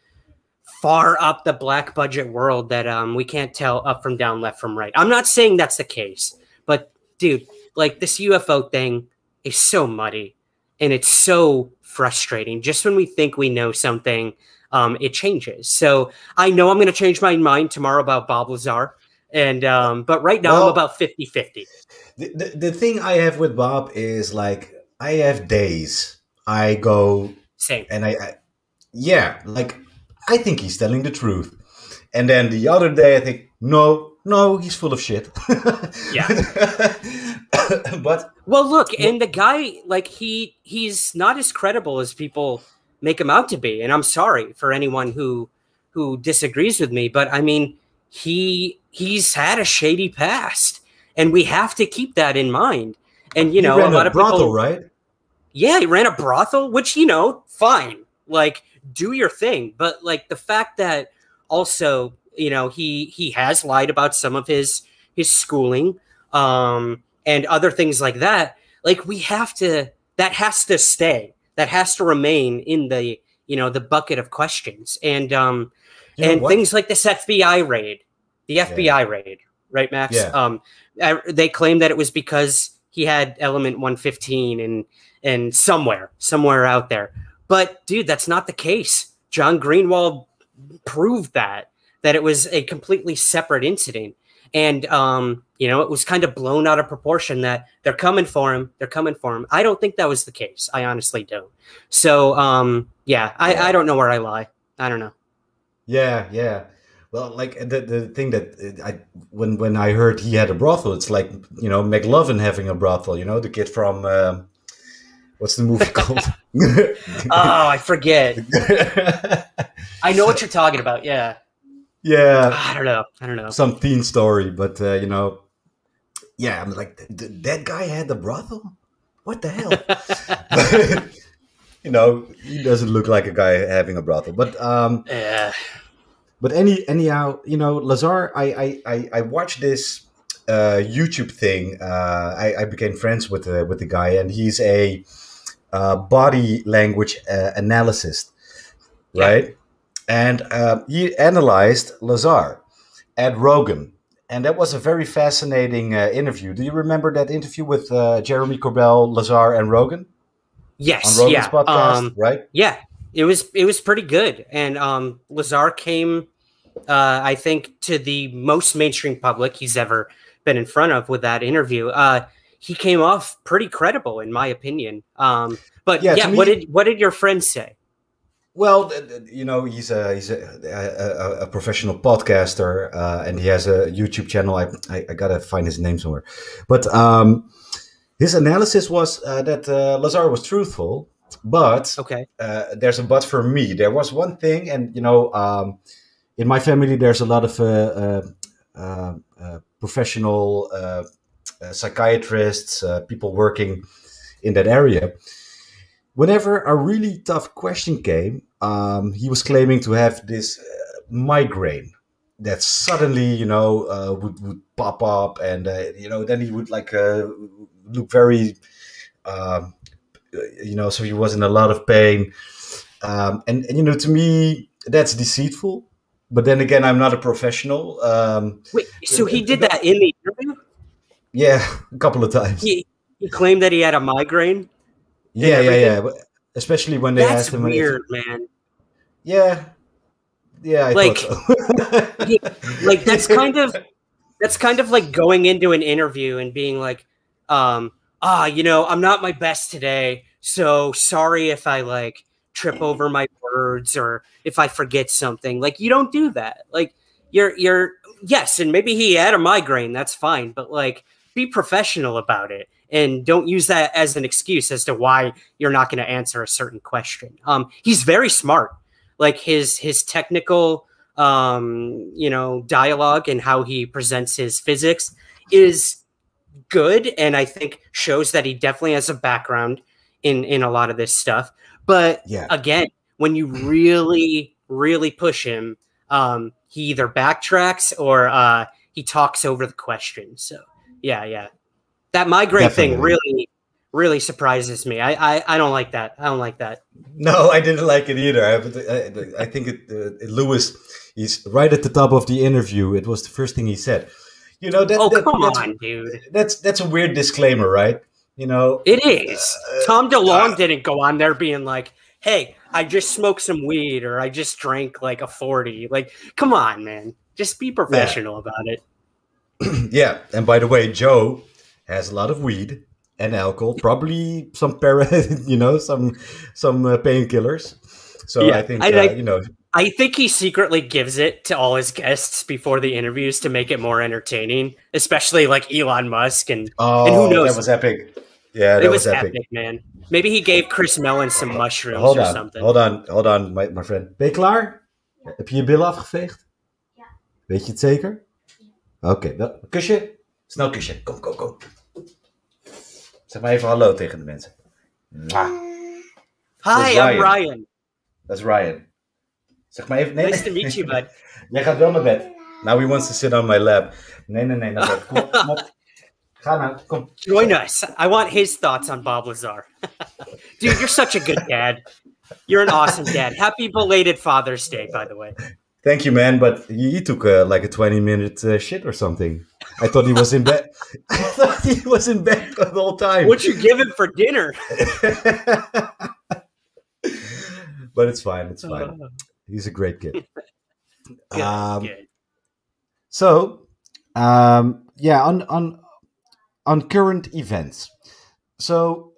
far up the black budget world that we can't tell up from down, left from right. I'm not saying that's the case. But, dude, like this UFO thing is so muddy. And it's so frustrating. Just when we think we know something, it changes. So I know I'm going to change my mind tomorrow about Bob Lazar. And but right now I'm about 50-50. The thing I have with Bob is like I have days I go same and like I think he's telling the truth, and then the other day I think no he's full of shit. Yeah. But well, look, and the guy, like he's not as credible as people make him out to be, and I'm sorry for anyone who disagrees with me, but I mean he's had a shady past. And we have to keep that in mind. And, you know, a lot of brothel, people, right? Yeah, he ran a brothel, which, you know, fine. Like, do your thing. But, like, the fact that also, you know, he has lied about some of his schooling and other things like that. Like, we have to, that has to stay. That has to remain in the, you know, the bucket of questions. And things like this FBI raid, the FBI raid. Right, Max? Yeah. They claim that it was because he had element 115 and somewhere out there. But, dude, that's not the case. John Greenwald proved that it was a completely separate incident. And, you know, it was kind of blown out of proportion that they're coming for him. They're coming for him. I don't think that was the case. I honestly don't. So, I don't know where I lie. I don't know. Yeah. Well, like the thing that when I heard he had a brothel, it's like, you know, McLovin having a brothel, you know, the kid from what's the movie called? Oh, I forget. I know what you're talking about. Yeah. I don't know. Some teen story, but you know, yeah, I'm like that guy had a brothel. What the hell? But, you know, he doesn't look like a guy having a brothel, but yeah. But anyhow, you know, Lazar, I watched this YouTube thing. I became friends with the guy, and he's a body language analyst, right? Yeah. And he analyzed Lazar at Rogan, and that was a very fascinating interview. Do you remember that interview with Jeremy Corbell, Lazar, and Rogan? Yes, on Rogan's podcast, right? Yeah. It was pretty good. And Lazar came, I think, to the most mainstream public he's ever been in front of with that interview. he came off pretty credible, in my opinion. But Yeah, yeah, to me- what did your friend say? Well, you know, he's a professional podcaster, and he has a YouTube channel. I gotta find his name somewhere, but his analysis was that Lazar was truthful, but Okay. there's a but for me. There was one thing, and you know, in my family, there's a lot of professional psychiatrists, people working in that area. Whenever a really tough question came, he was claiming to have this migraine that suddenly, you know, would pop up, and you know, then he would like look very, you know, so he was in a lot of pain, and you know, to me, that's deceitful. But then again, I'm not a professional. Wait, so he did that in the interview? Yeah, a couple of times. He claimed that he had a migraine. Yeah. Especially when they That's asked him. weird, man. Yeah, I Like, thought so. Like that's kind of like going into an interview and being like, you know, I'm not my best today, so sorry if I like trip over my words or if I forget something. Like, you don't do that. Like, you're yes, and maybe he had a migraine, that's fine, but like, be professional about it and don't use that as an excuse as to why you're not going to answer a certain question. He's very smart. Like his technical you know, dialogue and how he presents his physics is good, and I think shows that he definitely has a background in a lot of this stuff. But again, when you really push him, he either backtracks or he talks over the question. So yeah, that migraine thing really surprises me. I don't like that. I don't like that. No, I didn't like it either. I think Lewis, he's right at the top of the interview. It was the first thing he said. You know, come on, dude. That's a weird disclaimer, right? You know, it is. Tom DeLong didn't go on there being like, "Hey, I just smoked some weed," or "I just drank like a 40." Like, come on, man. Just be professional about it. Yeah, and by the way, Joe has a lot of weed and alcohol, probably some you know, some painkillers. So yeah, I think you know, I think he secretly gives it to all his guests before the interviews to make it more entertaining, especially like Elon Musk and who knows. That was epic. Yeah, that was epic, man. Maybe he gave Chris Mellon some mushrooms or something. Hold on, my friend. Ben je klaar? Ja. Heb je je billen afgeveegd? Ja. Weet je het zeker? Ja. Oké, kusje? Snel kusje. Kom. Zeg maar even hallo tegen de mensen. Hi, I'm Ryan. Dat is Ryan. Zeg maar even... Nee, nice to meet you, bud. Jij gaat wel naar bed. Now he wants to sit on my lap. Nee, naar bed. Kom op. Ga nou, kom. Join us. I want his thoughts on Bob Lazar. Dude, you're such a good dad. You're an awesome dad. Happy belated Father's Day, by the way. Thank you, man. But he took like a 20-minute shit or something. I thought he was in bed. I thought he was in bed the whole time. What'd you give him for dinner? But it's fine. It's fine. He's a great kid. Good. So, yeah, on current events. So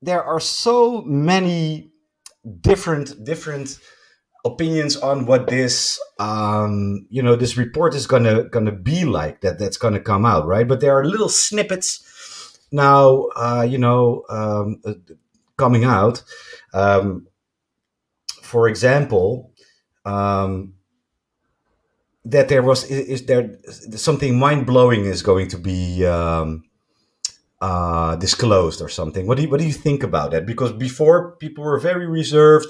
there are so many different opinions on what this you know, this report is gonna be like, that's gonna come out, right? But there are little snippets now you know, coming out. For example, that there was is there something mind-blowing is going to be disclosed or something. What do you think about that? Because before, people were very reserved.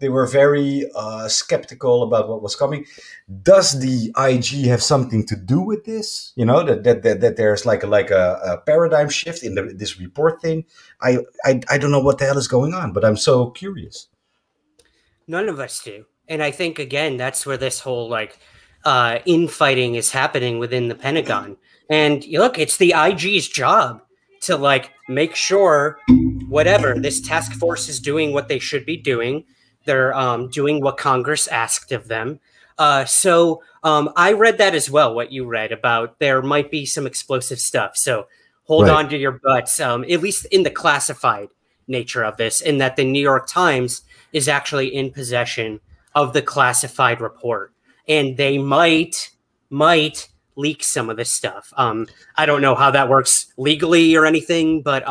They were very skeptical about what was coming. Does the IG have something to do with this? You know, that there's like a paradigm shift in this report thing. I don't know what the hell is going on, but I'm so curious. None of us do. And I think, again, that's where this whole like infighting is happening within the Pentagon. And look, it's the IG's job to like make sure whatever this task force is doing what they should be doing. They're doing what Congress asked of them. So I read that as well, what you read about there might be some explosive stuff. So hold on to your butts, at least in the classified nature of this, in that the New York Times is actually in possession of the classified report, and they might leak some of this stuff. I don't know how that works legally or anything, but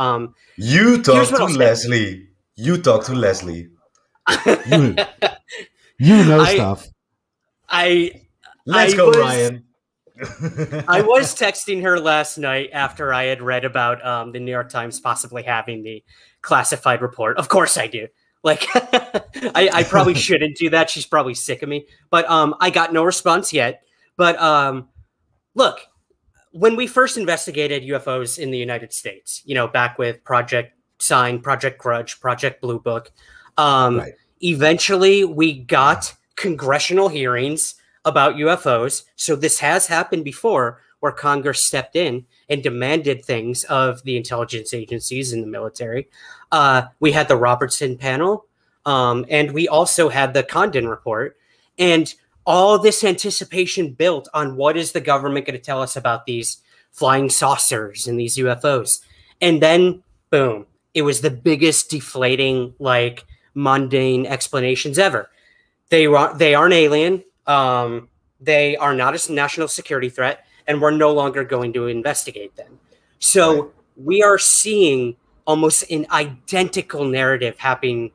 you talk to Leslie. You talk to Leslie. You know stuff. Let's go, Ryan. I was texting her last night after I had read about the New York Times possibly having the classified report. Of course I do. Like, I probably shouldn't do that. She's probably sick of me. But I got no response yet. But look, when we first investigated UFOs in the United States, you know, back with Project Sign, Project Grudge, Project Blue Book, eventually we got congressional hearings about UFOs. So this has happened before, where Congress stepped in and demanded things of the intelligence agencies and the military. We had the Robertson panel, and we also had the Condon report. And all this anticipation built on what is the government going to tell us about these flying saucers and these UFOs. And then, boom, it was the biggest deflating, like, mundane explanations ever. They aren't alien. They are not a national security threat, and we're no longer going to investigate them. So we are seeing almost an identical narrative happening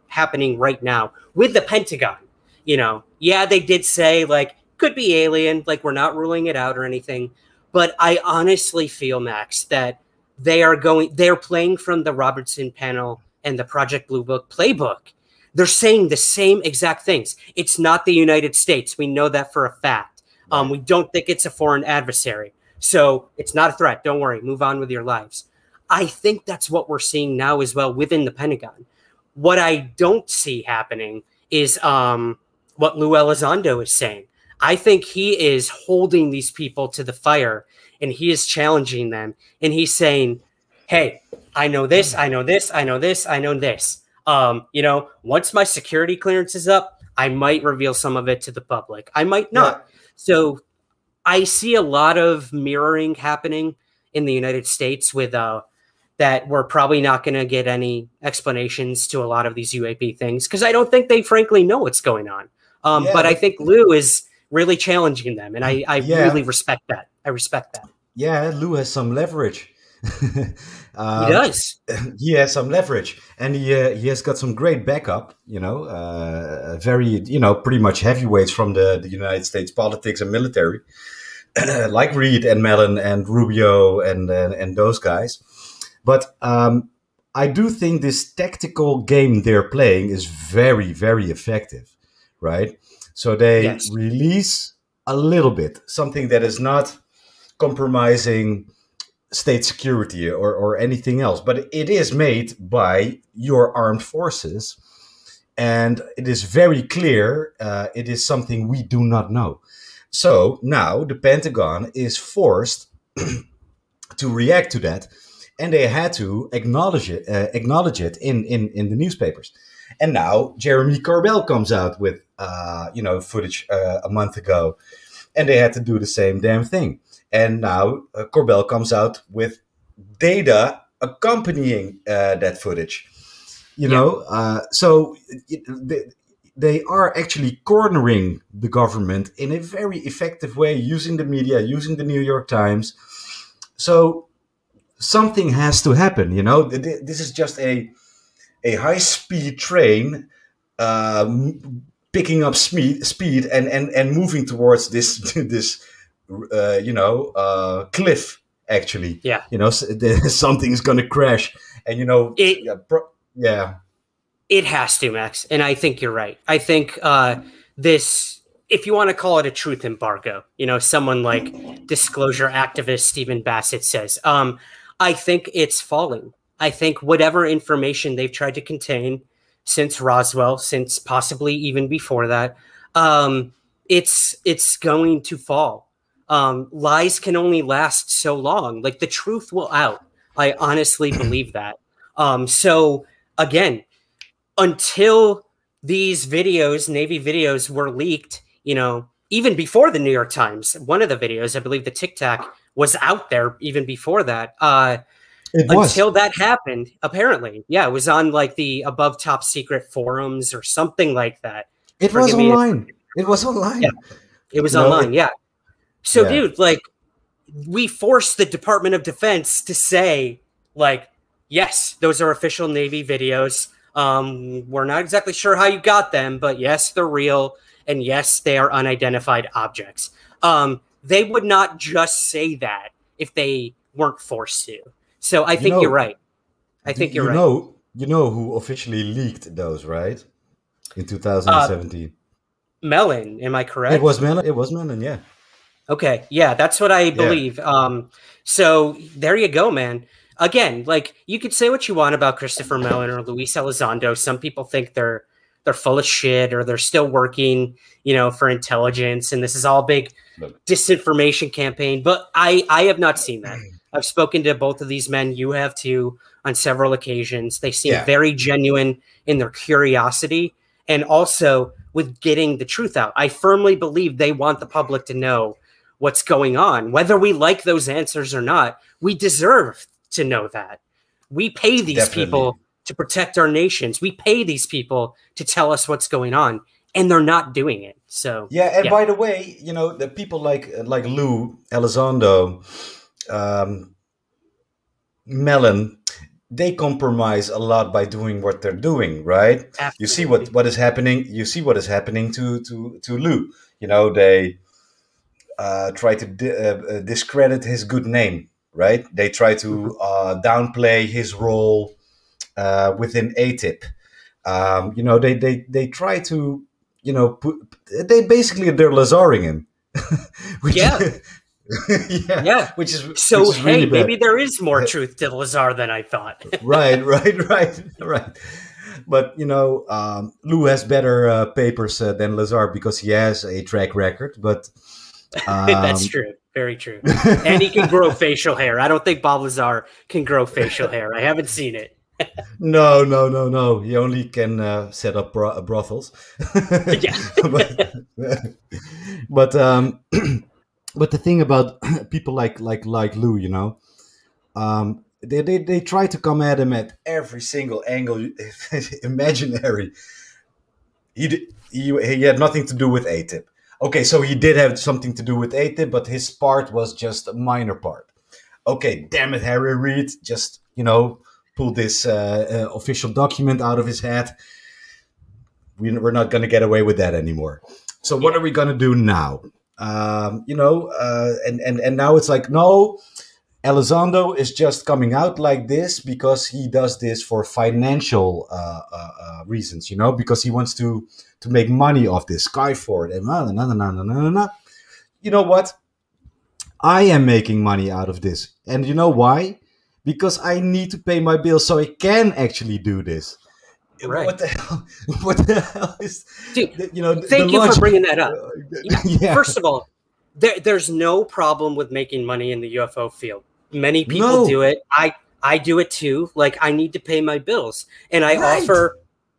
right now with the Pentagon. You know, yeah, they did say, like, could be alien, like, we're not ruling it out or anything. But I honestly feel, Max, that they're playing from the Robertson panel and the Project Blue Book playbook. They're saying the same exact things. It's not the United States. We know that for a fact. We don't think it's a foreign adversary. So it's not a threat. Don't worry. Move on with your lives. I think that's what we're seeing now as well within the Pentagon. What I don't see happening is what Lou Elizondo is saying. I think he is holding these people to the fire, and he is challenging them. And he's saying, hey, I know this, I know this, I know this, I know this. You know, once my security clearance is up, I might reveal some of it to the public. I might not. Yeah. So I see a lot of mirroring happening in the United States with that we're probably not going to get any explanations to a lot of these UAP things, because I don't think they frankly know what's going on. But I think Lou is really challenging them, and I really respect that. I respect that. Yeah, Lou has some leverage. He does. He has some leverage, and he has got some great backup. You know, very pretty much heavyweights from the United States politics and military, like Reid and Mellon and Rubio and those guys. But I do think this tactical game they're playing is very, very effective, right? So they release a little bit, something that is not compromising state security or anything else, but it is made by your armed forces, and it is very clear it is something we do not know. So now the Pentagon is forced to react to that, and they had to acknowledge it in the newspapers. And now Jeremy Corbell comes out with footage a month ago, and they had to do the same damn thing. And now Corbell comes out with data accompanying that footage. So they are actually cornering the government in a very effective way, using the media, using the New York Times. So something has to happen. You know, this is just a high-speed train picking up speed and moving towards this cliff. Actually, something's going to crash, and it has to, Max. And I think you're right. I think this, if you want to call it a truth embargo, someone like disclosure activist Stephen Bassett says, I think it's falling. I think whatever information they've tried to contain since Roswell, since possibly even before that, it's going to fall. Lies can only last so long. Like, the truth will out. I honestly believe that. So again, until these videos, Navy videos, were leaked, even before the New York Times, one of the videos, I believe the Tic Tac, was out there even before that. until that happened, apparently. Yeah, it was on like the above top secret forums or something like that. It was online. It was online. Yeah, it was online. Yeah. So, dude, like, we forced the Department of Defense to say, like, yes, those are official Navy videos. We're not exactly sure how you got them, but yes, they're real. And yes, they are unidentified objects. They would not just say that if they weren't forced to. So I think you're right. I think you're right. You know who officially leaked those, right? In 2017. Mellon, am I correct? It was Mellon. It was Mellon, yeah. Okay, yeah, that's what I believe. Yeah. So there you go, man. Again, like, you could say what you want about Christopher Mellon or Luis Elizondo. Some people think they're full of shit, or they're still working, you know, for intelligence, and this is all big disinformation campaign. But I have not seen that. I've spoken to both of these men. You have too, on several occasions. They seem very genuine in their curiosity, and also with getting the truth out. I firmly believe they want the public to know what's going on. Whether we like those answers or not, we deserve to know that. We pay these people to protect our nations. We pay these people to tell us what's going on, and they're not doing it. So yeah, and by the way, you know, the people like Lou Elizondo, Mellon, they compromise a lot by doing what they're doing, right? Absolutely. You see what is happening. You see what is happening to Lou. You know, they try to discredit his good name, right? They try to downplay his role within ATIP. You know, they try to, you know, they're Lazaring him. Which is hey, really maybe there is more truth to Lazar than I thought. right. But you know, Lou has better papers than Lazar because he has a track record. But that's true, very true. And he can grow facial hair. I don't think Bob Lazar can grow facial hair. I haven't seen it. No. He only can set up brothels. But the thing about people like Lou, you know, they try to come at him at every single angle imaginary. He had nothing to do with ATIP. Okay, so he did have something to do with ATIP, but his part was just a minor part. Okay, damn it, Harry Reid, just, you know, pull this official document out of his hat. We're not going to get away with that anymore. So what are we going to do now? You know, and now it's like, no, Elizondo is just coming out like this because he does this for financial reasons, you know, because he wants to make money off this Skyford and You know what? I am making money out of this. And you know why? Because I need to pay my bills so I can actually do this. Right. What the hell is... Dude, you know, thank you for bringing that up. First of all, there's no problem with making money in the UFO field. Many people do it. I do it too. Like, I need to pay my bills. And I offer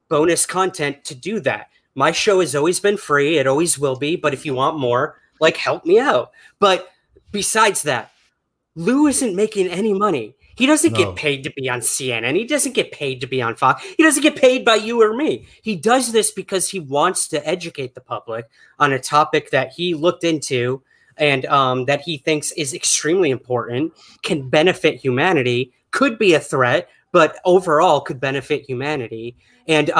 bonus content to do that. My show has always been free. It always will be. But if you want more, like, help me out. But besides that, Lou isn't making any money. He doesn't get paid to be on CNN. He doesn't get paid to be on Fox. He doesn't get paid by you or me. He does this because he wants to educate the public on a topic that he looked into and that he thinks is extremely important, can benefit humanity, could be a threat, but overall could benefit humanity. And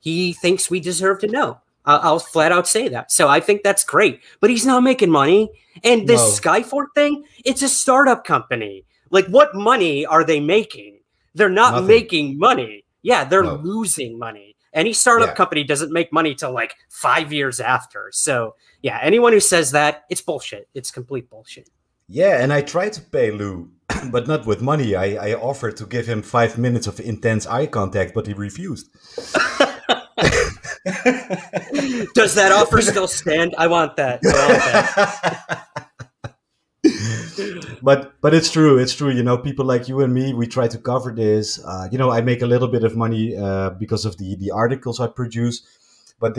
he thinks we deserve to know. I'll flat out say that. So I think that's great. But he's not making money. And this Skyford thing, it's a startup company. Like, what money are they making? They're not making money. Yeah, they're losing money. Any startup company doesn't make money till like 5 years after. So, yeah, anyone who says that, it's bullshit. It's complete bullshit. Yeah, and I tried to pay Lou, but not with money. I offered to give him 5 minutes of intense eye contact, but he refused. Does that offer still stand? I want that. But it's true. It's true. You know, people like you and me, we try to cover this. You know, I make a little bit of money because of the articles I produce. But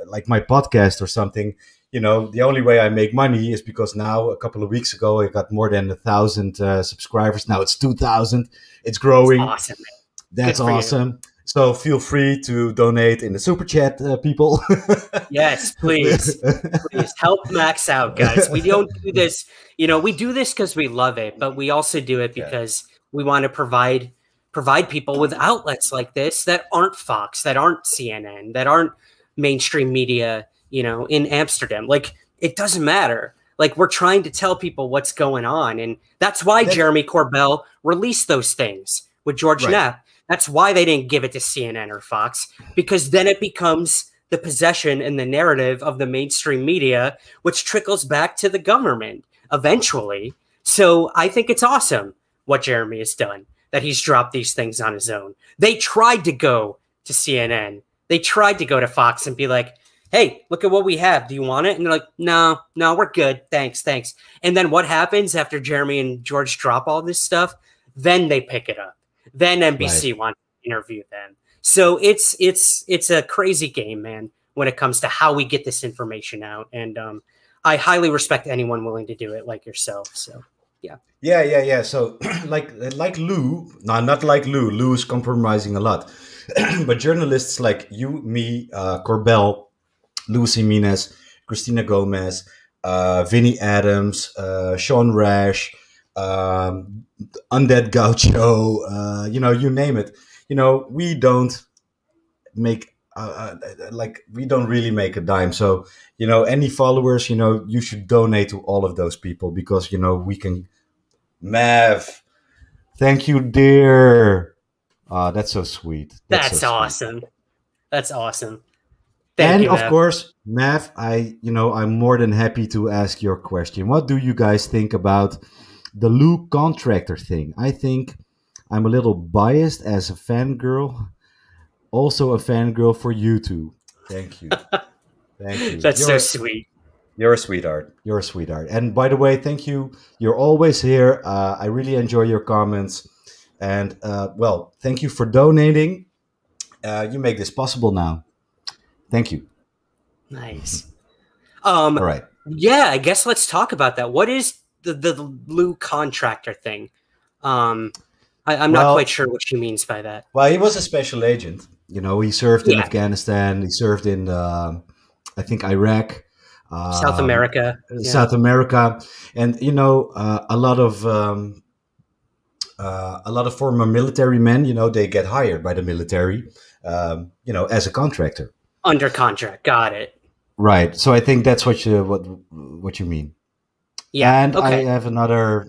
like my podcast or something, you know, the only way I make money is because now, a couple of weeks ago, I got more than 1,000 subscribers. Now it's 2,000. It's growing. That's awesome. That's awesome. So feel free to donate in the super chat, people. Yes, please. Please help Max out, guys. We don't do this, you know, we do this because we love it, but we also do it because we want to provide people with outlets like this that aren't Fox, that aren't CNN, that aren't mainstream media, you know, in Amsterdam. Like, it doesn't matter. Like, we're trying to tell people what's going on. And that's why Jeremy Corbell released those things with George Knapp. That's why they didn't give it to CNN or Fox, because then it becomes the possession and the narrative of the mainstream media, which trickles back to the government eventually. So I think it's awesome what Jeremy has done, that he's dropped these things on his own. They tried to go to CNN. They tried to go to Fox and be like, hey, look at what we have. Do you want it? And they're like, no, we're good. Thanks. And then what happens after Jeremy and George drop all this stuff? Then they pick it up. Then NBC wants to interview them. So it's a crazy game, man, when it comes to how we get this information out. And I highly respect anyone willing to do it like yourself. So, yeah. Yeah. So like Lou, no, not like Lou. Lou is compromising a lot. But journalists like you, me, Corbell, Luis Jimenez, Christina Gomez, Vinnie Adams, Sean Rash, Undead Gaucho, you know, you name it. You know, we don't make we don't really make a dime. So, you know, any followers, you know, you should donate to all of those people because, you know, we can. Mav, thank you, dear. That's so sweet. That's so awesome. Sweet. That's awesome. Thank you, of course, Mav, I'm more than happy to ask your question. What do you guys think about the Lou contractor thing? I think I'm a little biased as a fangirl. Also a fangirl for you two. Thank you. Thank you. That's so sweet. You're a sweetheart. You're a sweetheart. And by the way, thank you. You're always here. I really enjoy your comments. And, well, thank you for donating. You make this possible now. Thank you. Nice. All right. Yeah, I guess let's talk about that. What is the Lou contractor thing? I'm not quite sure what she means by that. Well, he was a special agent. You know, he served in Afghanistan. He served in, I think, Iraq. South America. South America. And, you know, a lot of former military men, you know, they get hired by the military, you know, as a contractor. Under contract. Got it. Right. So I think that's what you mean. Yeah. And I have another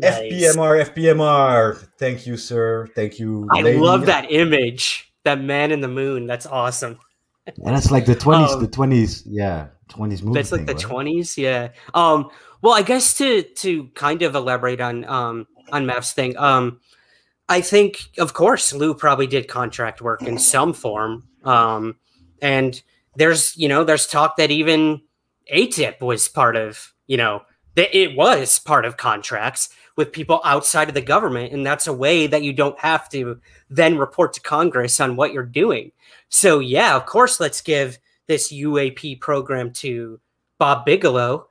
FPMR. Thank you, sir. Thank you. I love that image. That man in the moon. That's awesome. And that's like the 20s, the 20s. Yeah. 20s movie. That's like the 20s. Yeah. Well, I guess to kind of elaborate on Mav's thing, I think, of course, Lou probably did contract work in some form. And there's talk that even ATIP was part of, you know, that it was part of contracts with people outside of the government. And that's a way that you don't have to then report to Congress on what you're doing. So, yeah, of course, let's give this UAP program to Bob Bigelow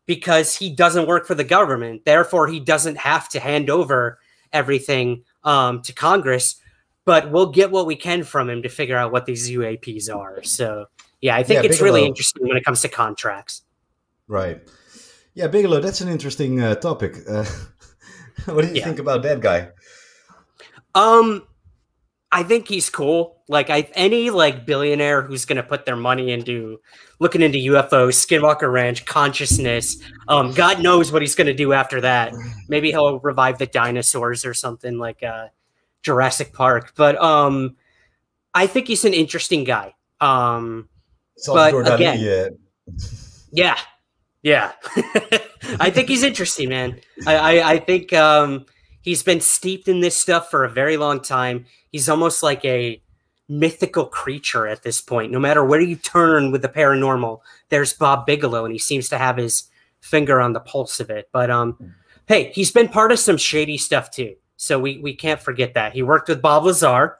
because he doesn't work for the government. Therefore, he doesn't have to hand over everything to Congress, but we'll get what we can from him to figure out what these UAPs are. So, yeah, I think it's Bigelow. Really interesting when it comes to contracts. Right. Yeah, Bigelow, that's an interesting topic. What do you think about that guy? I think he's cool. Like any billionaire who's going to put their money into looking into UFOs, Skinwalker Ranch, consciousness, God knows what he's going to do after that. Maybe he'll revive the dinosaurs or something like Jurassic Park. But I think he's an interesting guy. But again, yeah. I think he's interesting, man. I think he's been steeped in this stuff for a very long time. He's almost like a mythical creature at this point. No matter where you turn with the paranormal, there's Bob Bigelow, and he seems to have his finger on the pulse of it. But hey, he's been part of some shady stuff too. So we can't forget that. He worked with Bob Lazar.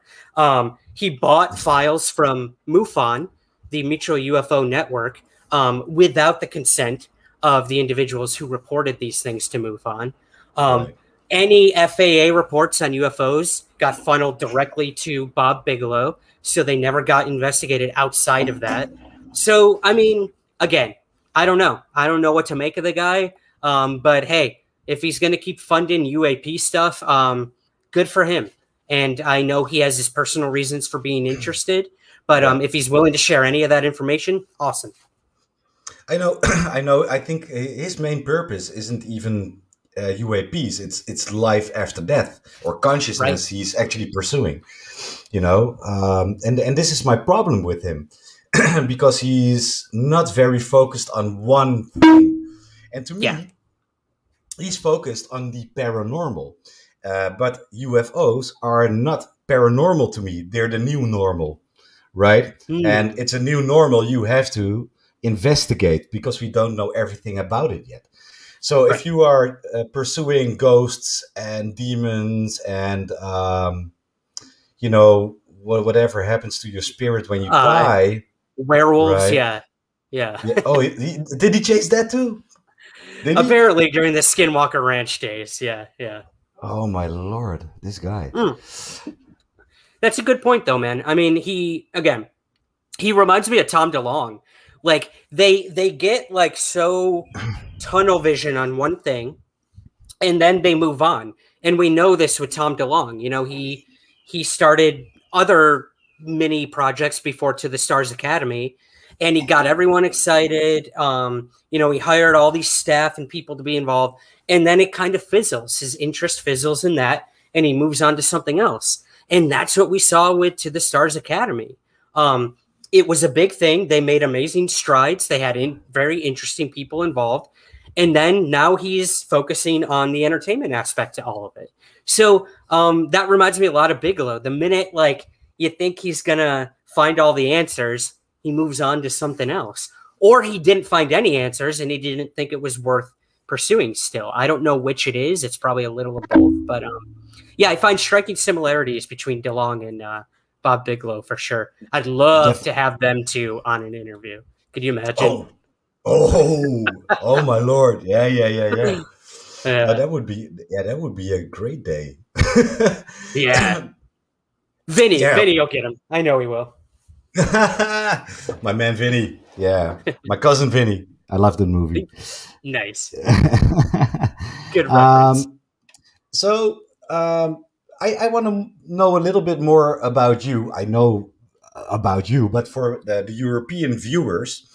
He bought files from MUFON the Mutual UFO Network without the consent of the individuals who reported these things to MUFON. Right. Any FAA reports on UFOs got funneled directly to Bob Bigelow, so they never got investigated outside of that. So, I mean, again, I don't know. I don't know what to make of the guy. But hey, if he's going to keep funding UAP stuff, good for him. And I know he has his personal reasons for being interested. But if he's willing to share any of that information, awesome. I know. I know. I think his main purpose isn't even UAPs. It's life after death or consciousness he's actually pursuing. You know, and this is my problem with him. Because he's not very focused on one thing. And to me, he's focused on the paranormal. But UFOs are not paranormal to me. They're the new normal, right? And it's a new normal you have to investigate because we don't know everything about it yet. So if you are pursuing ghosts and demons and, you know, whatever happens to your spirit when you die... Werewolves, right? Yeah. Oh, did he chase that too? Apparently during the Skinwalker Ranch days. Yeah. Oh my Lord, this guy. That's a good point, though, man. I mean, he reminds me of Tom DeLong. Like they get like so tunnel vision on one thing, and then they move on. And we know this with Tom DeLong. You know, he started other mini projects before To the Stars Academy, and he got everyone excited. You know, he hired all these staff and people to be involved, and then it kind of fizzles. His interest fizzles in that, and he moves on to something else. And that's what we saw with To the Stars Academy. It was a big thing. They made amazing strides. They had very interesting people involved. And then now he's focusing on the entertainment aspect to all of it. So that reminds me a lot of Bigelow. The minute, like, you think he's going to find all the answers, he moves on to something else. Or he didn't find any answers and he didn't think it was worth pursuing still. I don't know which it is. It's probably a little of both. But yeah, I find striking similarities between DeLong and Bob Bigelow for sure. I'd love to have them two on an interview. Could you imagine? Oh my Lord. Yeah. That would be a great day. Yeah. Vinny will get him. I know he will. My man Vinny. Yeah. My cousin Vinny. I love the movie. Nice. Good reference. So I want to know a little bit more about you. I know about you, but for the European viewers,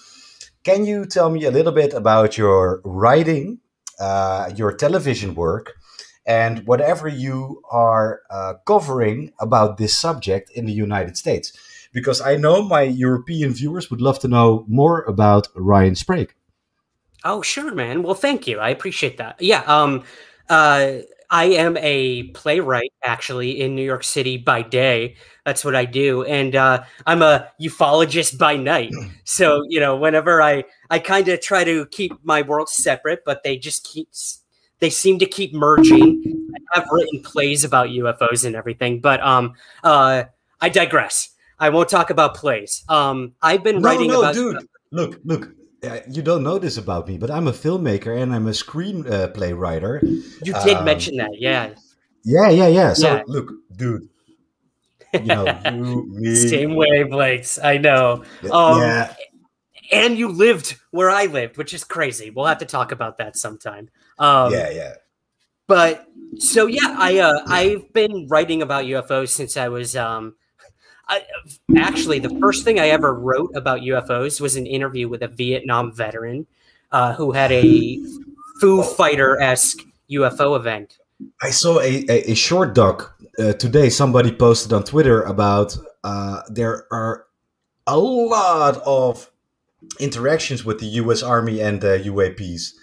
can you tell me a little bit about your writing, your television work, and whatever you are covering about this subject in the United States? Because I know my European viewers would love to know more about Ryan Sprague. Oh, sure, man. Well, thank you. I appreciate that. Yeah. I am a playwright, actually, in New York City by day. That's what I do. And I'm a ufologist by night. So, you know, whenever I kind of try to keep my worlds separate, but they seem to keep merging. I've written plays about UFOs and everything, but I digress. I won't talk about plays. I've been writing about... dude. Look. You don't know this about me, but I'm a filmmaker and I'm a screenplay writer. You did mention that, yeah. Yeah. So, look, dude, you know, you, me. Same wavelengths, I know. Yeah. And you lived where I lived, which is crazy. We'll have to talk about that sometime. Yeah. But, so yeah, I've been writing about UFOs since I was... actually, the first thing I ever wrote about UFOs was an interview with a Vietnam veteran who had a Foo Fighter-esque UFO event. I saw a short doc today. Somebody posted on Twitter about there are a lot of interactions with the U.S. Army and UAPs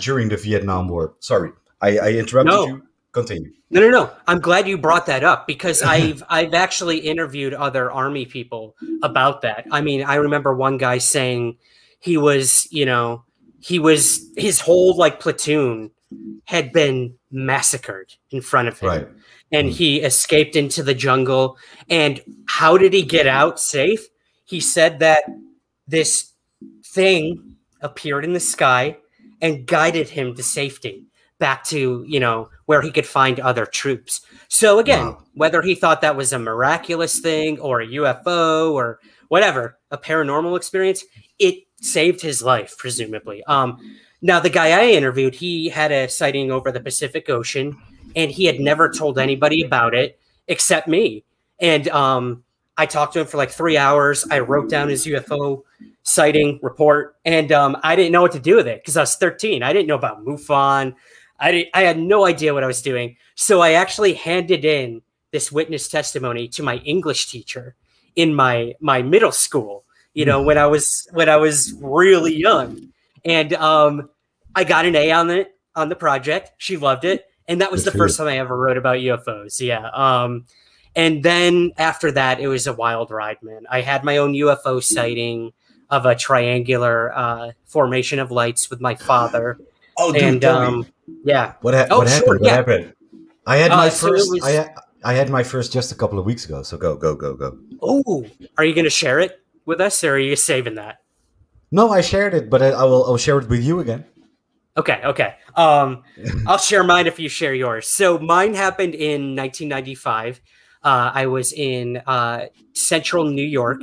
during the Vietnam War. Sorry, I interrupted you. Continue. No. I'm glad you brought that up because I've actually interviewed other Army people about that. I mean, I remember one guy saying his whole like platoon had been massacred in front of him. Right. And he escaped into the jungle. And how did he get out safe? He said that this thing appeared in the sky and guided him to safety back to, you know, where he could find other troops. So again, whether he thought that was a miraculous thing or a UFO or whatever, a paranormal experience, it saved his life, presumably. Now, the guy I interviewed, he had a sighting over the Pacific Ocean, and he had never told anybody about it except me. And I talked to him for like 3 hours. I wrote down his UFO sighting report, and I didn't know what to do with it because I was 13. I didn't know about MUFON. I had no idea what I was doing. So I actually handed in this witness testimony to my English teacher in my middle school, you know, when I was really young. And I got an A on the project. She loved it. And that was the first time I ever wrote about UFOs. Yeah. And then after that, it was a wild ride, man. I had my own UFO sighting of a triangular formation of lights with my father. Oh, dude, and yeah. What happened? Sure, what happened? I had my first. I had my first just a couple of weeks ago. So go. Oh, are you going to share it with us, or are you saving that? No, I shared it, but I'll share it with you again. Okay. I'll share mine if you share yours. So mine happened in 1995. I was in central New York,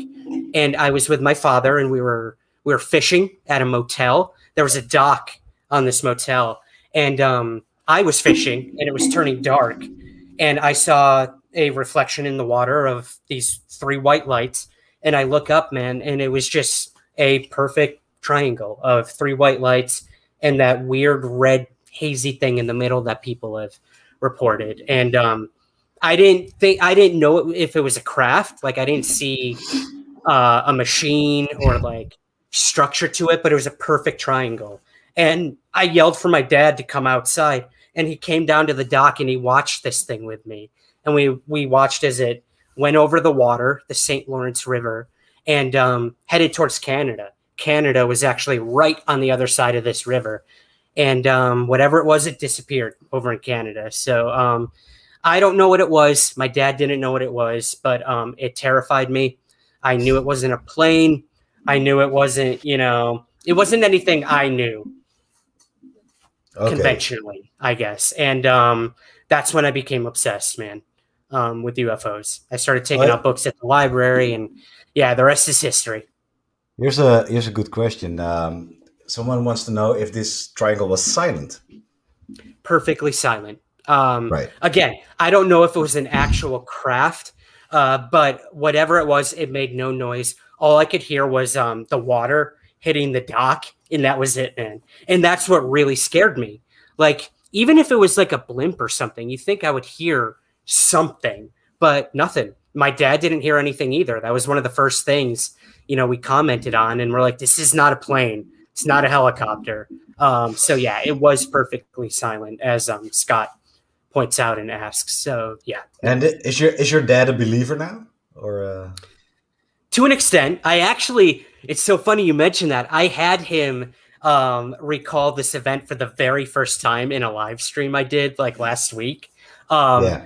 and I was with my father, and we were fishing at a motel. There was a dock on this motel, and I was fishing, and it was turning dark, and I saw a reflection in the water of these 3 white lights, and I look up, man, and it was just a perfect triangle of 3 white lights and that weird red hazy thing in the middle that people have reported. And I didn't know if it was a craft. Like, I didn't see a machine or like structure to it, but it was a perfect triangle. And I yelled for my dad to come outside, and he came down to the dock and he watched this thing with me. And we watched as it went over the water, the St. Lawrence River, and headed towards Canada. Canada was actually right on the other side of this river. And whatever it was, it disappeared over in Canada. So I don't know what it was. My dad didn't know what it was, but it terrified me. I knew it wasn't a plane. I knew it wasn't, it wasn't anything I knew conventionally, I guess. And that's when I became obsessed, man, with UFOs. I started taking out books at the library, and yeah, the rest is history. Here's a good question. Someone wants to know if this triangle was silent. Perfectly silent. Right. Again, I don't know if it was an actual craft, but whatever it was, it made no noise. All I could hear was the water hitting the dock, and that was it, man. And that's what really scared me. Like, even if it was like a blimp or something, you think I would hear something, but nothing. My dad didn't hear anything either. That was one of the first things, we commented on, and we're like, this is not a plane. It's not a helicopter. So yeah, it was perfectly silent, as Scott points out and asks. So yeah. And is your dad a believer now, or? To an extent. It's so funny you mentioned that. I had him recall this event for the very first time in a live stream I did like last week. And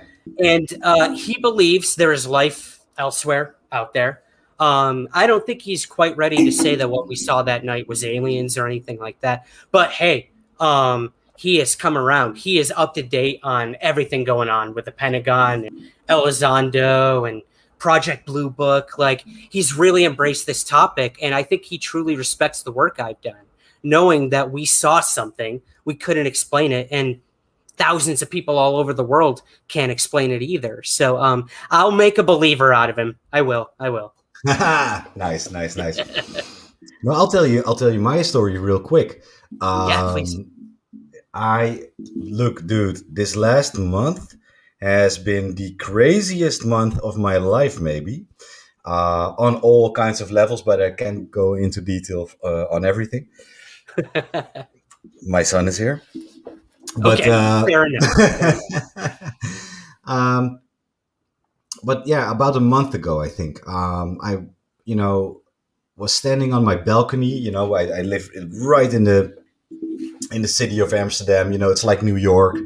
he believes there is life elsewhere out there. I don't think he's quite ready to say that what we saw that night was aliens or anything like that. But hey, he has come around. He is up to date on everything going on with the Pentagon and Elizondo and Project Blue Book. Like, he's really embraced this topic, and I think he truly respects the work I've done, knowing that we saw something, we couldn't explain it, and thousands of people all over the world can't explain it either. So I'll make a believer out of him. I will. Nice. No, I'll tell you my story real quick. Yeah, please. Look, dude, this last month has been the craziest month of my life, maybe, on all kinds of levels, but I can't go into detail on everything. My son is here. But, fair enough. But yeah, about a month ago, I think, I was standing on my balcony. I live right in the city of Amsterdam. It's like New York.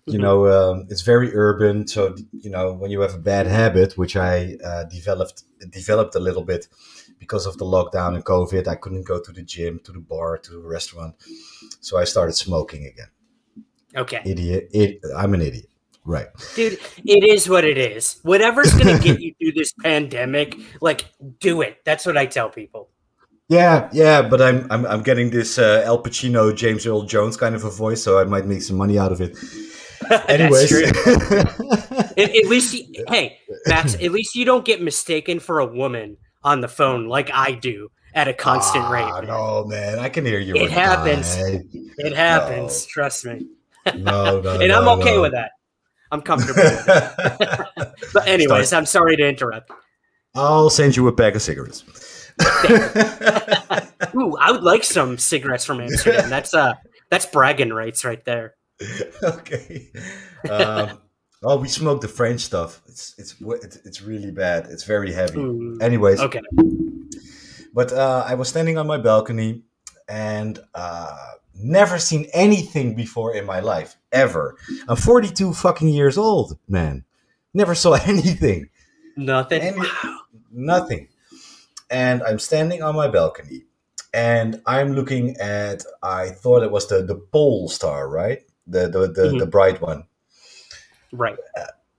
It's very urban. So when you have a bad habit, which I developed a little bit because of the lockdown and COVID, I couldn't go to the gym, to the bar, to the restaurant. So I started smoking again. Okay. I'm an idiot. Right. Dude, it is what it is. Whatever's going to get you through this pandemic, like, do it. That's what I tell people. Yeah, but I'm getting this Al Pacino, James Earl Jones kind of a voice, so I might make some money out of it. Anyways. At least, hey, Max, at least you don't get mistaken for a woman on the phone like I do at a constant rate. Man. No, man, I can hear you. It happens. It happens. No. Trust me. No, and I'm okay with that. I'm comfortable with that. But anyways, I'm sorry to interrupt. I'll send you a pack of cigarettes. Ooh, I would like some cigarettes from Amsterdam. That's bragging rights right there. Okay. We smoke the French stuff. It's really bad. It's very heavy. Anyways. Okay. But I was standing on my balcony and never seen anything before in my life, ever. I'm 42 fucking years old, man. Never saw anything. Nothing? Nothing. And I'm standing on my balcony and I'm looking at, I thought it was the pole star, right? The bright one. Right.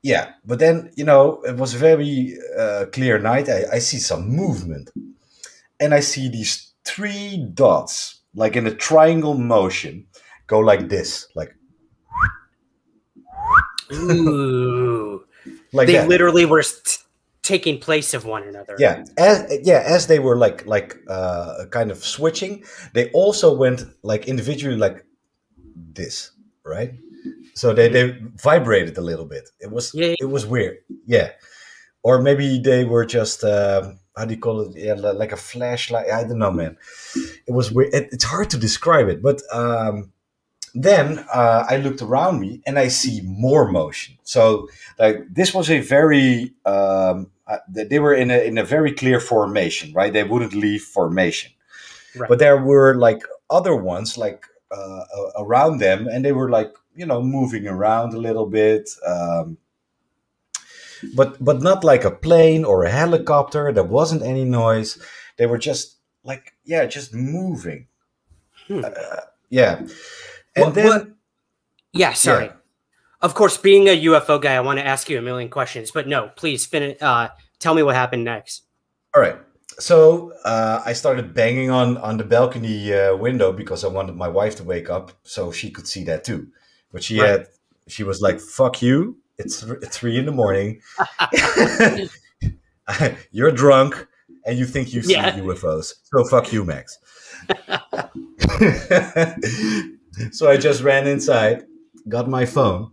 Yeah. But then, it was a very clear night. I see some movement and I see these 3 dots, like in a triangle motion, go like this, like. Ooh. Like they that. Literally were taking place of one another. Yeah, as they were like kind of switching, they also went like individually like this, right? So they vibrated a little bit. It was weird. Yeah, or maybe they were just how do you call it? Yeah, like a flashlight. I don't know, man. It was weird. It's hard to describe it, but then I looked around me and I see more motion. So like this was a very they were in a very clear formation, right? They wouldn't leave formation, right. But there were like other ones like around them, and they were like moving around a little bit, but not like a plane or a helicopter. There wasn't any noise. They were just like just moving. Yeah. And then, yeah, sorry. Yeah. Of course, being a UFO guy, I want to ask you a million questions, but no, please finish. Tell me what happened next. All right. So I started banging on the balcony window because I wanted my wife to wake up so she could see that too. But she was like, "Fuck you! It's 3 a.m. You're drunk and you think you see UFOs. So fuck you, Max." So I just ran inside, got my phone,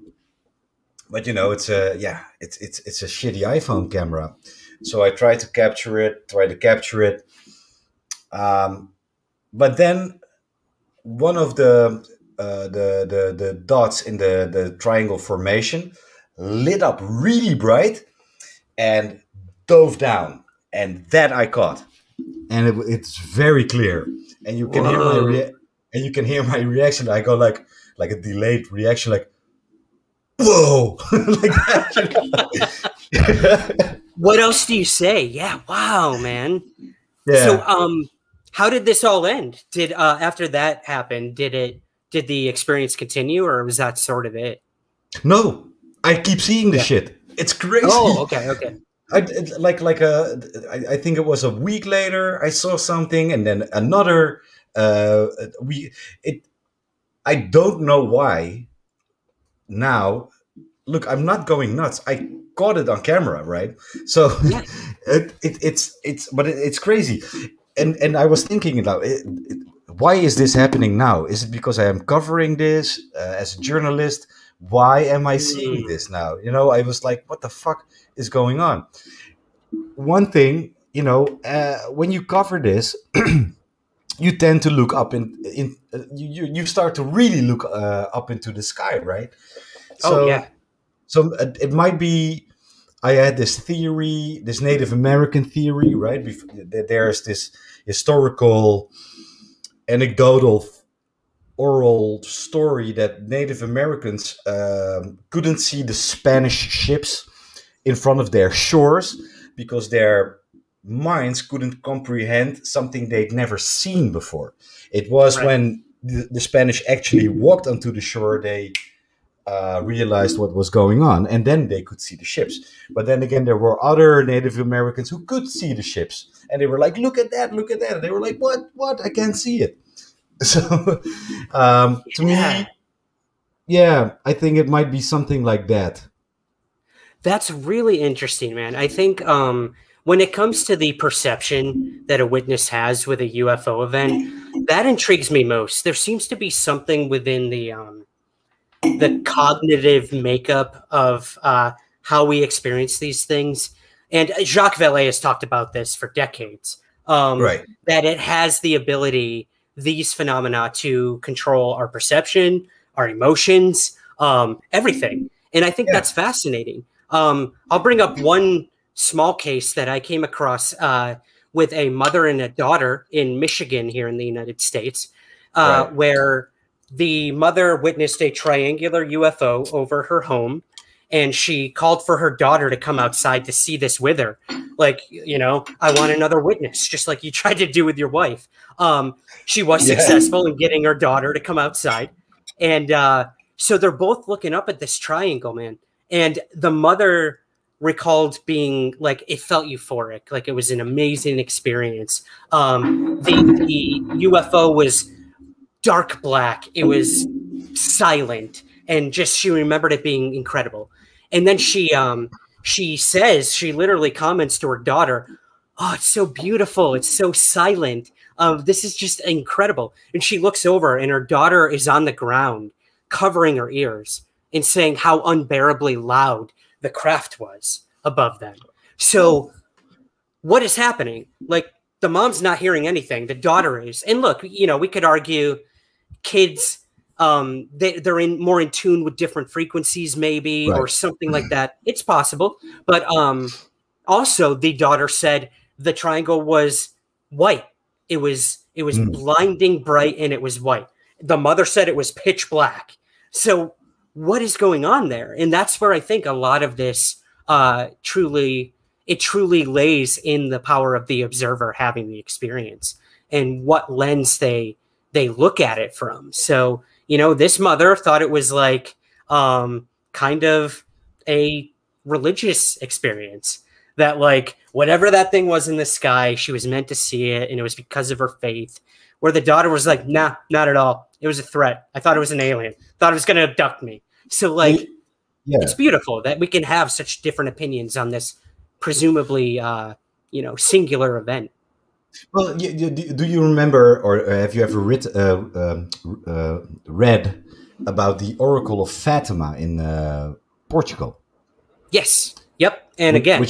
but it's a shitty iPhone camera. So I tried to capture it. But then one of the dots in the triangle formation lit up really bright and dove down, and that I caught, and it's very clear, and you can hear my reaction. I go like a delayed reaction, like whoa, like that. What else do you say? Yeah, wow, man. Yeah. So, how did this all end? Did after that happened, did the experience continue, or was that sort of it? No, I keep seeing the shit. It's crazy. Oh, okay. I think it was a week later I saw something, and then another. I don't know why. Now, look, I'm not going nuts. I caught it on camera, right? So it's crazy. And I was thinking about it, why is this happening now? Is it because I am covering this as a journalist? Why am I seeing this now? I was like, what the fuck is going on? One thing, when you cover this, you tend to look up you start to really look up into the sky, right? So it might be, I had this theory, this Native American theory, right? There's this historical, anecdotal, oral story that Native Americans couldn't see the Spanish ships in front of their shores because their minds couldn't comprehend something they'd never seen before. It was when the Spanish actually walked onto the shore, they realized what was going on, and then they could see the ships. But then again, there were other Native Americans who could see the ships, and they were like, look at that, look at that. And they were like, what? I can't see it. So to me, yeah, I think it might be something like that. That's really interesting, man. I think when it comes to the perception that a witness has with a UFO event, that intrigues me most. There seems to be something within the cognitive makeup of how we experience these things. And Jacques Vallée has talked about this for decades, that it has the ability, these phenomena, to control our perception, our emotions, everything. And I think that's fascinating. I'll bring up one small case that I came across with a mother and a daughter in Michigan here in the United States, where the mother witnessed a triangular UFO over her home, and she called for her daughter to come outside to see this with her. Like, you know, I want another witness, just like you tried to do with your wife. She was successful in getting her daughter to come outside. And so they're both looking up at this triangle, man. And the mother recalled being like, it felt euphoric, like it was an amazing experience. The UFO was dark black, it was silent, and just she remembered it being incredible. And then she says, she literally comments to her daughter, "Oh, it's so beautiful, it's so silent, this is just incredible." And she looks over and her daughter is on the ground covering her ears and saying how unbearably loud the craft was above them. So what is happening? Like, the mom's not hearing anything, the daughter is. And look, you know, we could argue kids, they're more in tune with different frequencies, maybe, or something like that. It's possible. But also the daughter said the triangle was white. It was blinding bright, and it was white. The mother said it was pitch black. So what is going on there? And that's where I think a lot of this truly lays in the power of the observer having the experience and what lens they look at it from. So, you know, this mother thought it was like kind of a religious experience, that like whatever that thing was in the sky, she was meant to see it, and it was because of her faith. Where the daughter was like, nah, not at all. It was a threat. I thought it was an alien. Thought it was going to abduct me. So like, it's beautiful that we can have such different opinions on this presumably, you know, singular event. Well, do you remember, or have you ever read about the Oracle of Fatima in Portugal? Yes. Yep. And again,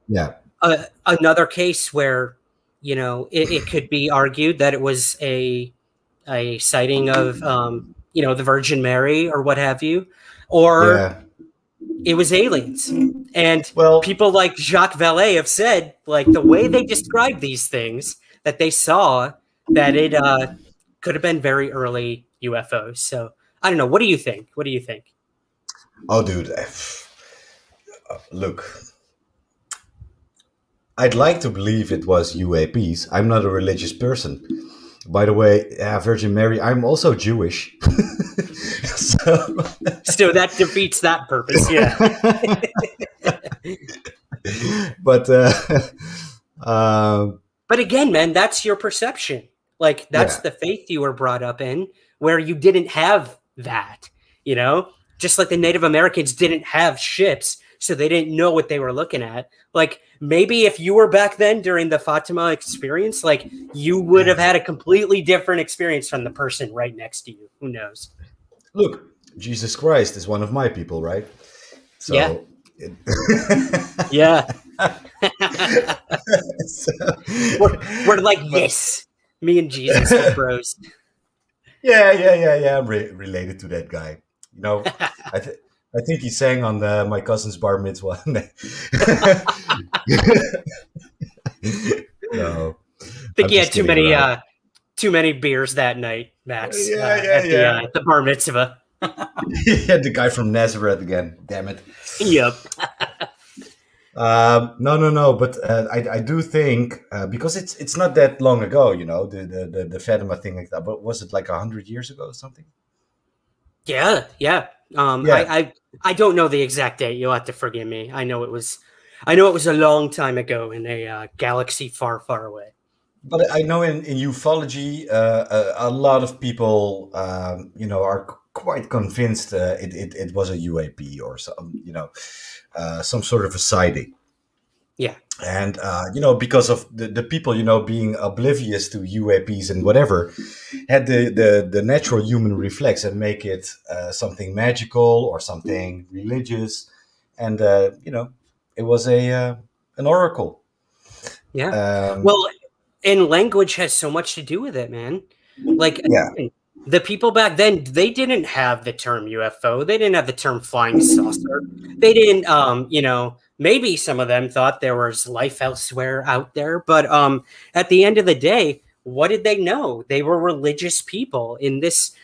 yeah, another case where, you know, it could be argued that it was a sighting of, you know, the Virgin Mary or what have you, or it was aliens. And people like Jacques Vallée have said, like, the way they describe these things that they saw, that it could have been very early UFOs. So I don't know. What do you think? What do you think? Oh, dude, look, I'd like to believe it was UAPs. I'm not a religious person. By the way, Virgin Mary, I'm also Jewish. So that defeats that purpose, yeah. But again, man, that's your perception. Like, that's the faith you were brought up in, where you didn't have that, you know? Just like the Native Americans didn't have ships, so they didn't know what they were looking at. Like, maybe if you were back then during the Fatima experience, like, you would have had a completely different experience from the person right next to you. Who knows? Look, Jesus Christ is one of my people, right? So, yeah. We're like this. Me and Jesus are bros. Yeah. I'm related to that guy. You know, I think he sang on my cousin's bar mitzvah. No, I think he had too many beers that night, Max. At the bar mitzvah. He had the guy from Nazareth again. Damn it. Yep. No. But I do think because it's not that long ago, the Fatima thing like that. But was it like 100 years ago or something? Yeah. Yeah. I don't know the exact date. You'll have to forgive me. I know it was a long time ago in a galaxy far, far away. But I know in ufology, a lot of people, are quite convinced it was a UAP or some sort of a sighting. Yeah. And, because of the people, being oblivious to UAPs and whatever, had the natural human reflex and make it something magical or something religious. And, it was an oracle. Yeah. Well, and language has so much to do with it, man. Like, the people back then, they didn't have the term UFO. They didn't have the term flying saucer. They didn't, maybe some of them thought there was life elsewhere out there. But at the end of the day, what did they know? They were religious people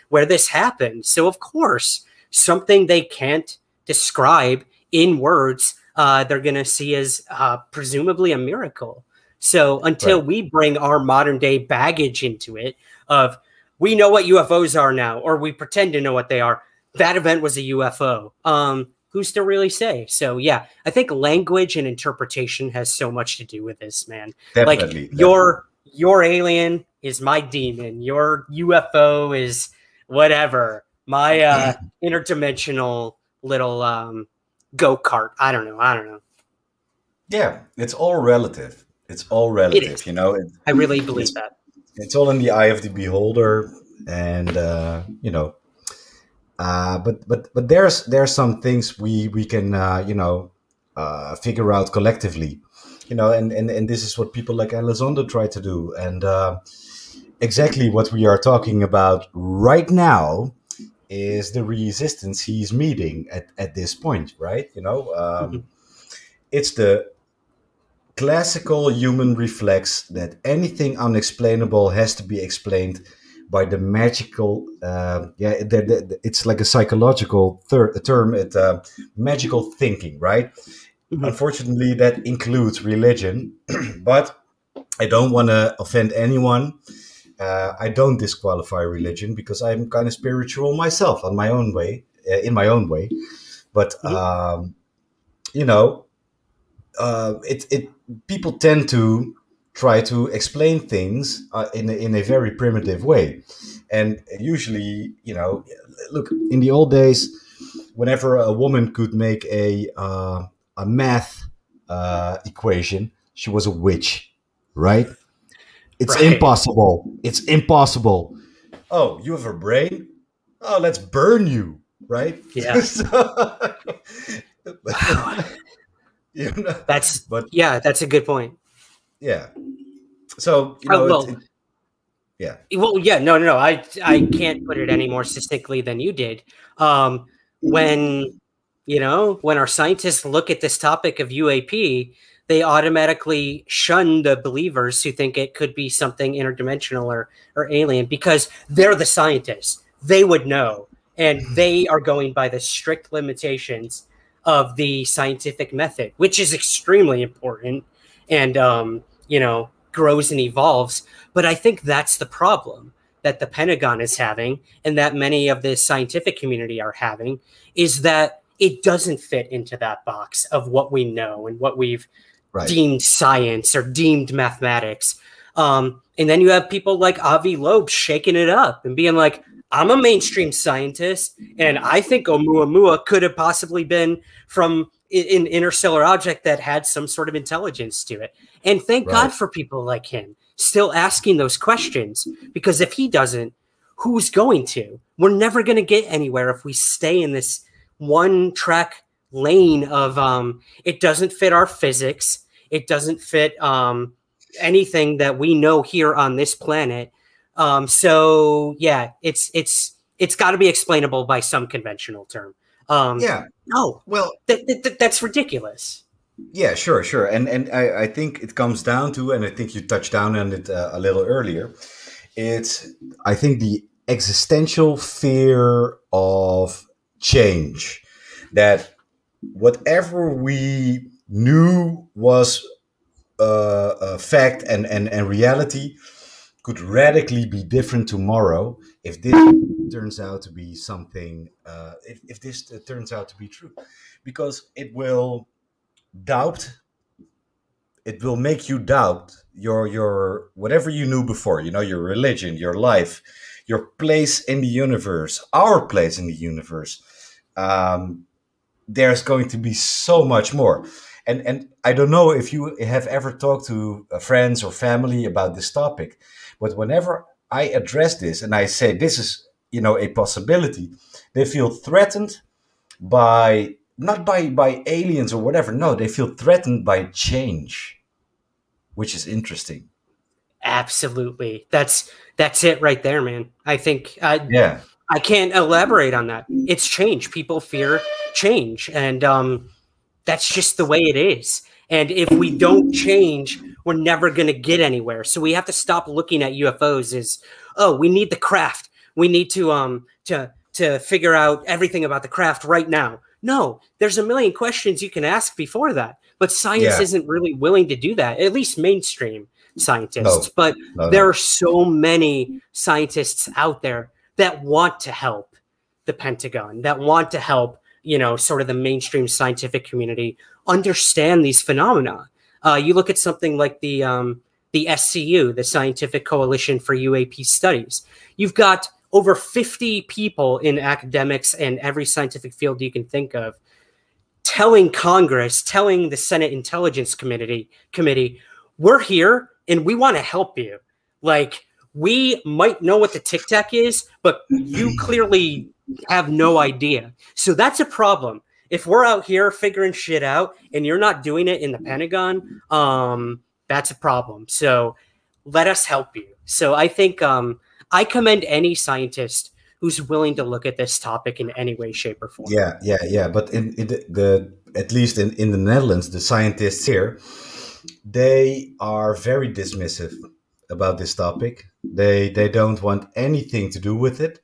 where this happened. So, of course, something they can't describe in words, they're going to see as presumably a miracle. So until we bring our modern day baggage into it of we know what UFOs are now, or we pretend to know what they are, that event was a UFO. Who's to really say? So yeah, I think language and interpretation has so much to do with this, man. Definitely. Your alien is my demon. Your UFO is whatever. My interdimensional little go-kart. I don't know. Yeah, it's all relative. It's all relative, I really believe that. It's all in the eye of the beholder, and but there's some things we can figure out collectively, and this is what people like Elizondo try to do, and exactly what we are talking about right now is the resistance he's meeting at this point, right? It's the classical human reflex that anything unexplainable has to be explained by the magical. It's like a psychological term. It's magical thinking, right? Mm-hmm. Unfortunately, that includes religion, but I don't want to offend anyone. I don't disqualify religion because I'm kind of spiritual myself in my own way. But people tend to try to explain things in a very primitive way, and usually, look, in the old days, whenever a woman could make a math equation, she was a witch, right? It's impossible. It's impossible. Oh, you have a brain? Oh, let's burn you, right? Yeah. That's a good point. Yeah. So, no. I can't put it any more succinctly than you did. When our scientists look at this topic of UAP, they automatically shun the believers who think it could be something interdimensional or alien because they're the scientists. They would know, and they are going by the strict limitations of the scientific method, which is extremely important and, grows and evolves. But I think that's the problem that the Pentagon is having and that many of the scientific community are having, is that it doesn't fit into that box of what we know and what we've deemed science or deemed mathematics. And then you have people like Avi Loeb shaking it up and being like, I'm a mainstream scientist, and I think Oumuamua could have possibly been from an interstellar object that had some sort of intelligence to it. And thank God for people like him still asking those questions, because if he doesn't, who's going to? We're never going to get anywhere if we stay in this one-track lane of it doesn't fit our physics. It doesn't fit anything that we know here on this planet. So yeah, it's got to be explainable by some conventional term. No, well, that's ridiculous. Yeah, sure. And I think it comes down to, and I think you touched down on it a little earlier. It's, I think, the existential fear of change, that whatever we knew was fact and reality could radically be different tomorrow if this turns out to be something, if this turns out to be true, because it will make you doubt your whatever you knew before, your religion, your life, your place in the universe, our place in the universe. There's going to be so much more. And I don't know if you have ever talked to friends or family about this topic, but whenever I address this and I say this is, a possibility, they feel threatened by, not by aliens or whatever. No, they feel threatened by change, which is interesting. Absolutely. That's it right there, man. I think, I can't elaborate on that. It's change. People fear change. And that's just the way it is. And if we don't change, we're never going to get anywhere. So we have to stop looking at UFOs as, oh, we need the craft. We need to figure out everything about the craft right now. No, there's a million questions you can ask before that. But science isn't really willing to do that, at least mainstream scientists. But there are so many scientists out there that want to help the Pentagon, that want to help, sort of the mainstream scientific community understand these phenomena. You look at something like the SCU, the Scientific Coalition for UAP Studies. You've got over 50 people in academics and every scientific field you can think of telling Congress, telling the Senate Intelligence Committee, we're here and we want to help you. Like, we might know what the Tic Tac is, but you clearly have no idea. So that's a problem. If we're out here figuring shit out and you're not doing it in the Pentagon, that's a problem. So let us help you. So I think I commend any scientist who's willing to look at this topic in any way, shape, or form. Yeah. But at least in the Netherlands, the scientists here, they are very dismissive about this topic. They don't want anything to do with it.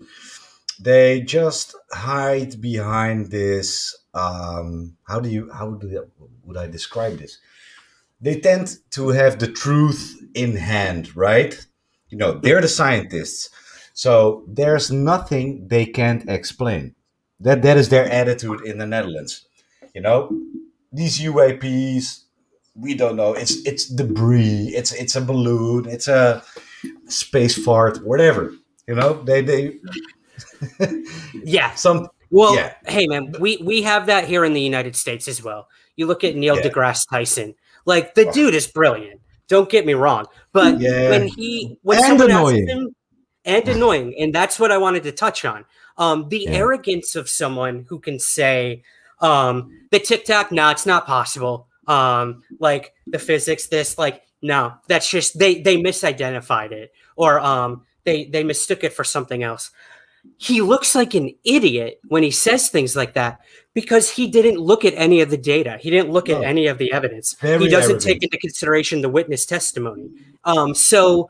They just hide behind this. Would I describe this? They tend to have the truth in hand, right? They're the scientists, so there's nothing they can't explain. That is their attitude in the Netherlands. These UAPs, we don't know. It's debris. It's a balloon. It's a space fart. Whatever. They. Yeah. Hey man, we have that here in the United States as well. You look at Neil deGrasse Tyson. Like, the dude is brilliant. Don't get me wrong. But when someone asks him, and annoying, and that's what I wanted to touch on. The arrogance of someone who can say, the Tic Tac, no, it's not possible. Like the physics, this, like, no, that's just, they misidentified it, or they mistook it for something else. He looks like an idiot when he says things like that because he didn't look at any of the data. He didn't look at any of the evidence. He doesn't take into consideration the witness testimony. So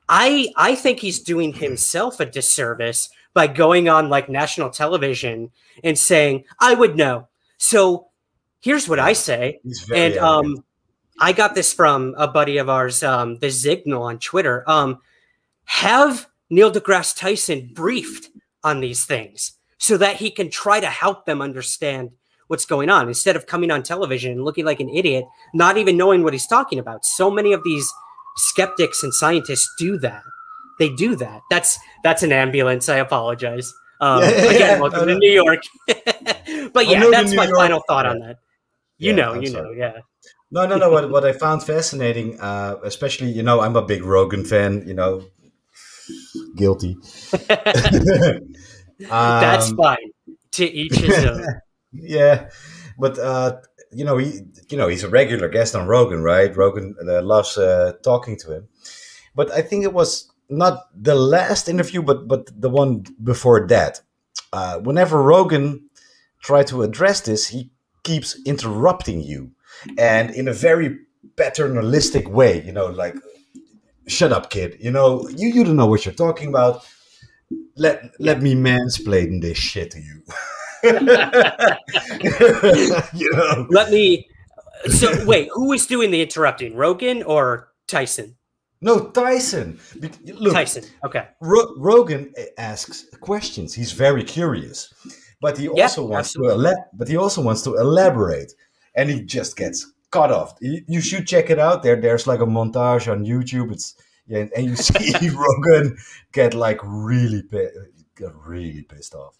I think he's doing himself a disservice by going on like national television and saying, I would know. So here's what I say. And I got this from a buddy of ours, the Zignal on Twitter. Have Neil deGrasse Tyson briefed on these things so that he can try to help them understand what's going on instead of coming on television and looking like an idiot, not even knowing what he's talking about. So many of these skeptics and scientists do that. They do that. That's an ambulance. I apologize. Again, welcome to New York. But yeah, that's my final thought on that. You know, yeah. No. What I found fascinating, especially, I'm a big Rogan fan, guilty. That's fine. To each his own. Yeah, but he's a regular guest on Rogan, right? Rogan loves talking to him. But I think it was not the last interview, but the one before that. Whenever Rogan tried to address this, he keeps interrupting you, and in a very paternalistic way. Like, shut up, kid. You don't know what you're talking about. Let me mansplain this shit to you. So wait, who is doing the interrupting? Rogan or Tyson? No, Tyson. Look, Tyson. Okay. Rogan asks questions. He's very curious, but he also wants to elaborate, and he just gets cut off. You should check it out. There's like a montage on YouTube. And you see Rogan get like really pissed off.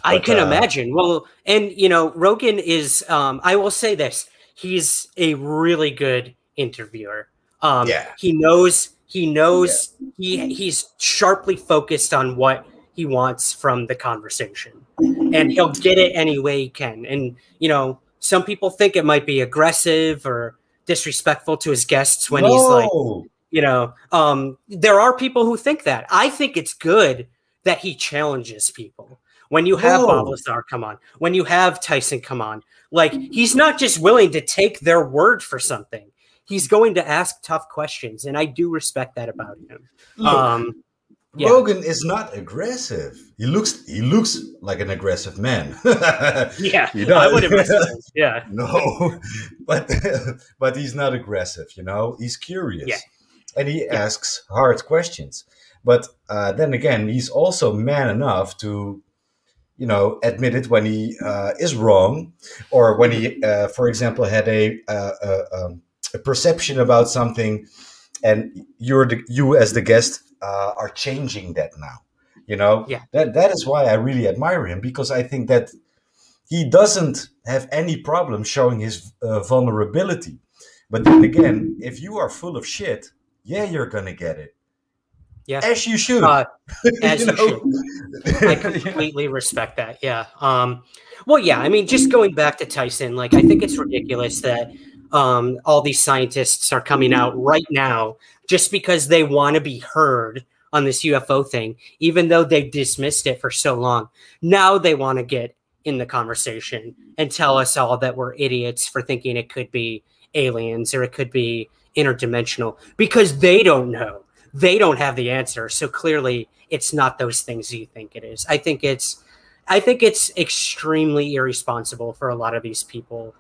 I can imagine. Well, and Rogan is. I will say this: he's a really good interviewer. He knows. He's sharply focused on what he wants from the conversation, and he'll get it any way he can. And some people think it might be aggressive or disrespectful to his guests when he's like, there are people who think that. I think it's good that he challenges people. When you have Bob Lazar come on, when you have Tyson come on, like, he's not just willing to take their word for something. He's going to ask tough questions, and I do respect that about him. Rogan is not aggressive. He looks like an aggressive man. Yeah, I would have said, yeah. No, but he's not aggressive. He's curious, and he asks hard questions. But then again, he's also man enough to, admit it when he is wrong, or when he, for example, had a perception about something, and you as the guest are changing that now. That is why I really admire him, because I think that he doesn't have any problem showing his vulnerability. But then again, if you are full of shit, you're gonna get it. Yeah, as you should. As you should. I completely respect that. Yeah. Well, yeah. I mean, just going back to Tyson, like, I think it's ridiculous that all these scientists are coming out right now just because they want to be heard on this UFO thing, even though they dismissed it for so long. Now they want to get in the conversation and tell us all that we're idiots for thinking it could be aliens or it could be interdimensional, because they don't know. They don't have the answer. So clearly it's not those things you think it is. I think it's extremely irresponsible for a lot of these people,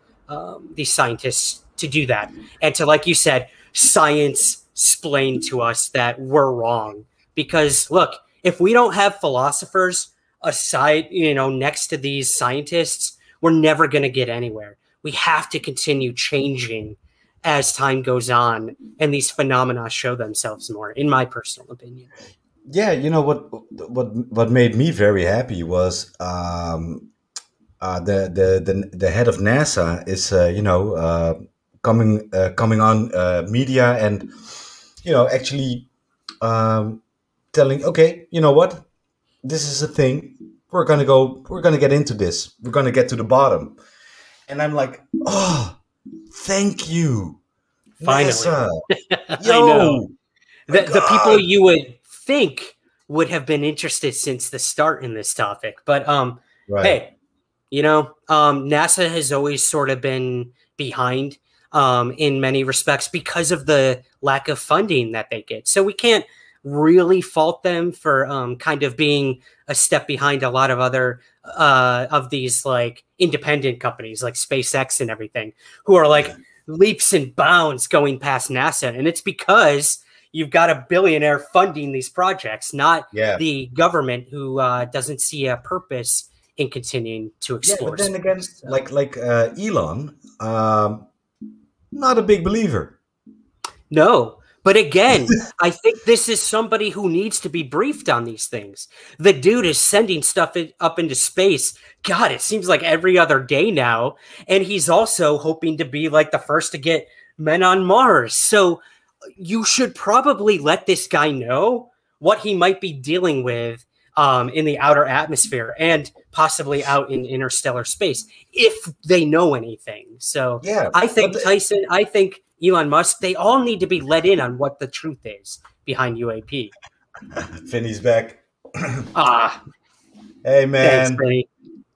these scientists, to do that. And to, like you said, science explain to us that we're wrong. Because look, if we don't have philosophers aside, next to these scientists, we're never going to get anywhere. We have to continue changing as time goes on, and these phenomena show themselves more, in my personal opinion. Yeah, what made me very happy was the head of NASA is coming on media and actually telling, okay, you know what, this is a thing. We're gonna get into this. We're gonna get to the bottom. And I'm like, oh, thank you, finally. NASA. I know. The people you would think would have been interested since the start in this topic. But hey, NASA has always sort of been behind in many respects because of the lack of funding that they get. So we can't really fault them for kind of being a step behind a lot of other of these like independent companies like SpaceX and everything, who are like leaps and bounds going past NASA. And it's because you've got a billionaire funding these projects, not the government, who doesn't see a purpose in continuing to explore. But then again, like Elon, not a big believer. No. But again, I think this is somebody who needs to be briefed on these things. The dude is sending stuff up into space. God, it seems like every other day now. And he's also hoping to be like the first to get men on Mars. So you should probably let this guy know what he might be dealing with in the outer atmosphere and possibly out in interstellar space, if they know anything. So I think Tyson, I think Elon Musk, they all need to be let in on what the truth is behind UAP. Finney's back. Hey, man. Thanks,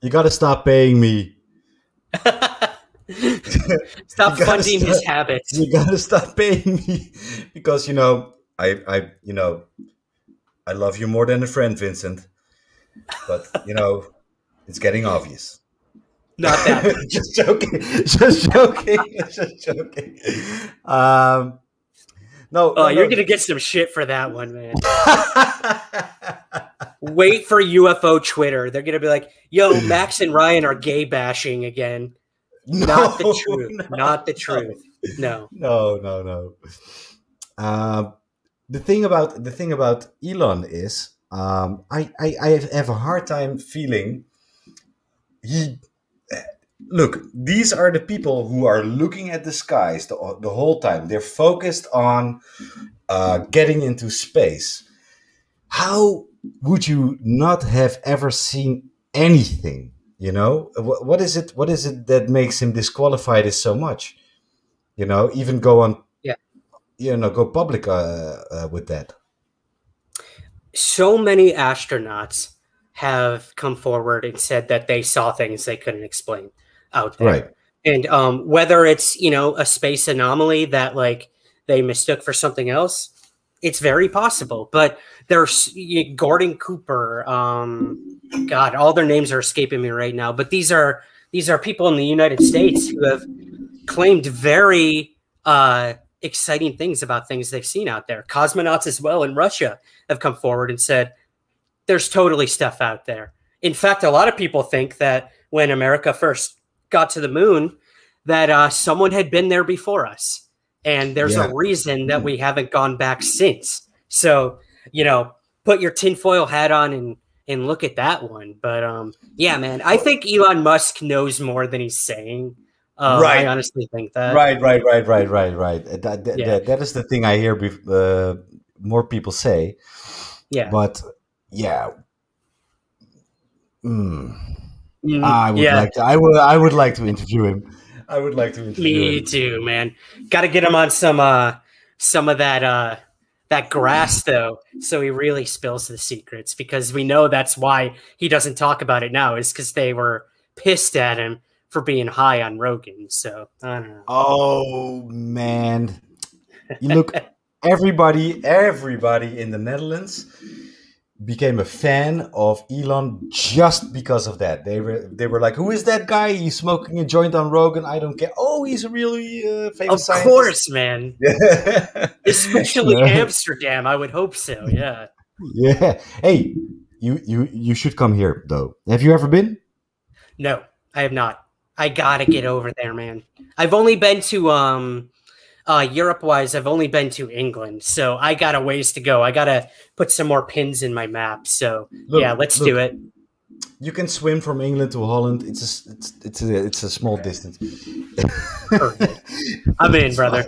you got to stop paying me. Stop funding his habits. You got to stop paying me because, I love you more than a friend, Vincent. But, it's getting obvious. Not that. Just joking. Just joking. Just joking. No, you're gonna get some shit for that one, man. Wait for UFO Twitter. They're gonna be like, "Yo, Max and Ryan are gay bashing again." No, not the truth. No, not the truth. No. No. The thing about Elon is, I have a hard time feeling Look, these are the people who are looking at the skies the whole time. They're focused on getting into space. How would you not have ever seen anything? You know, what is it? What is it that makes him disqualify this so much? You know, even go on. Yeah. You know, go public with that. So many astronauts have come forward and said that they saw things they couldn't explain out there. Right. And whether it's, you know, a space anomaly that like they mistook for something else, it's very possible. But there's Gordon Cooper, God, all their names are escaping me right now. But these are people in the United States who have claimed very exciting things about things they've seen out there. Cosmonauts as well in Russia have come forward and said, there's totally stuff out there. In fact, a lot of people think that when America first got to the moon, that someone had been there before us. And there's a reason that we haven't gone back since. So, you know, put your tinfoil hat on and look at that one. But yeah, man, I think Elon Musk knows more than he's saying. Right. I honestly think that. Right. That is the thing I hear more people say. Yeah. But yeah. I would like to interview him. I would like to interview him. Me too, man. Got to get him on some of that grass though, so he really spills the secrets, because we know that's why he doesn't talk about it now, is because they were pissed at him for being high on Rogan. So I don't know. Oh man, look, everybody in the Netherlands became a fan of Elon just because of that. They were like, who is that guy? He's smoking a joint on Rogan. I don't care. Oh, he's a really famous scientist. Of course, man. Especially Amsterdam. I would hope so. Yeah. Yeah. Hey, you should come here though. Have you ever been? No, I have not. I gotta get over there, man. I've only been to Europe-wise, I've only been to England, so I got a ways to go. I gotta put some more pins in my map. So let's do it. You can swim from England to Holland. It's a small distance. Perfect. I'm in, brother.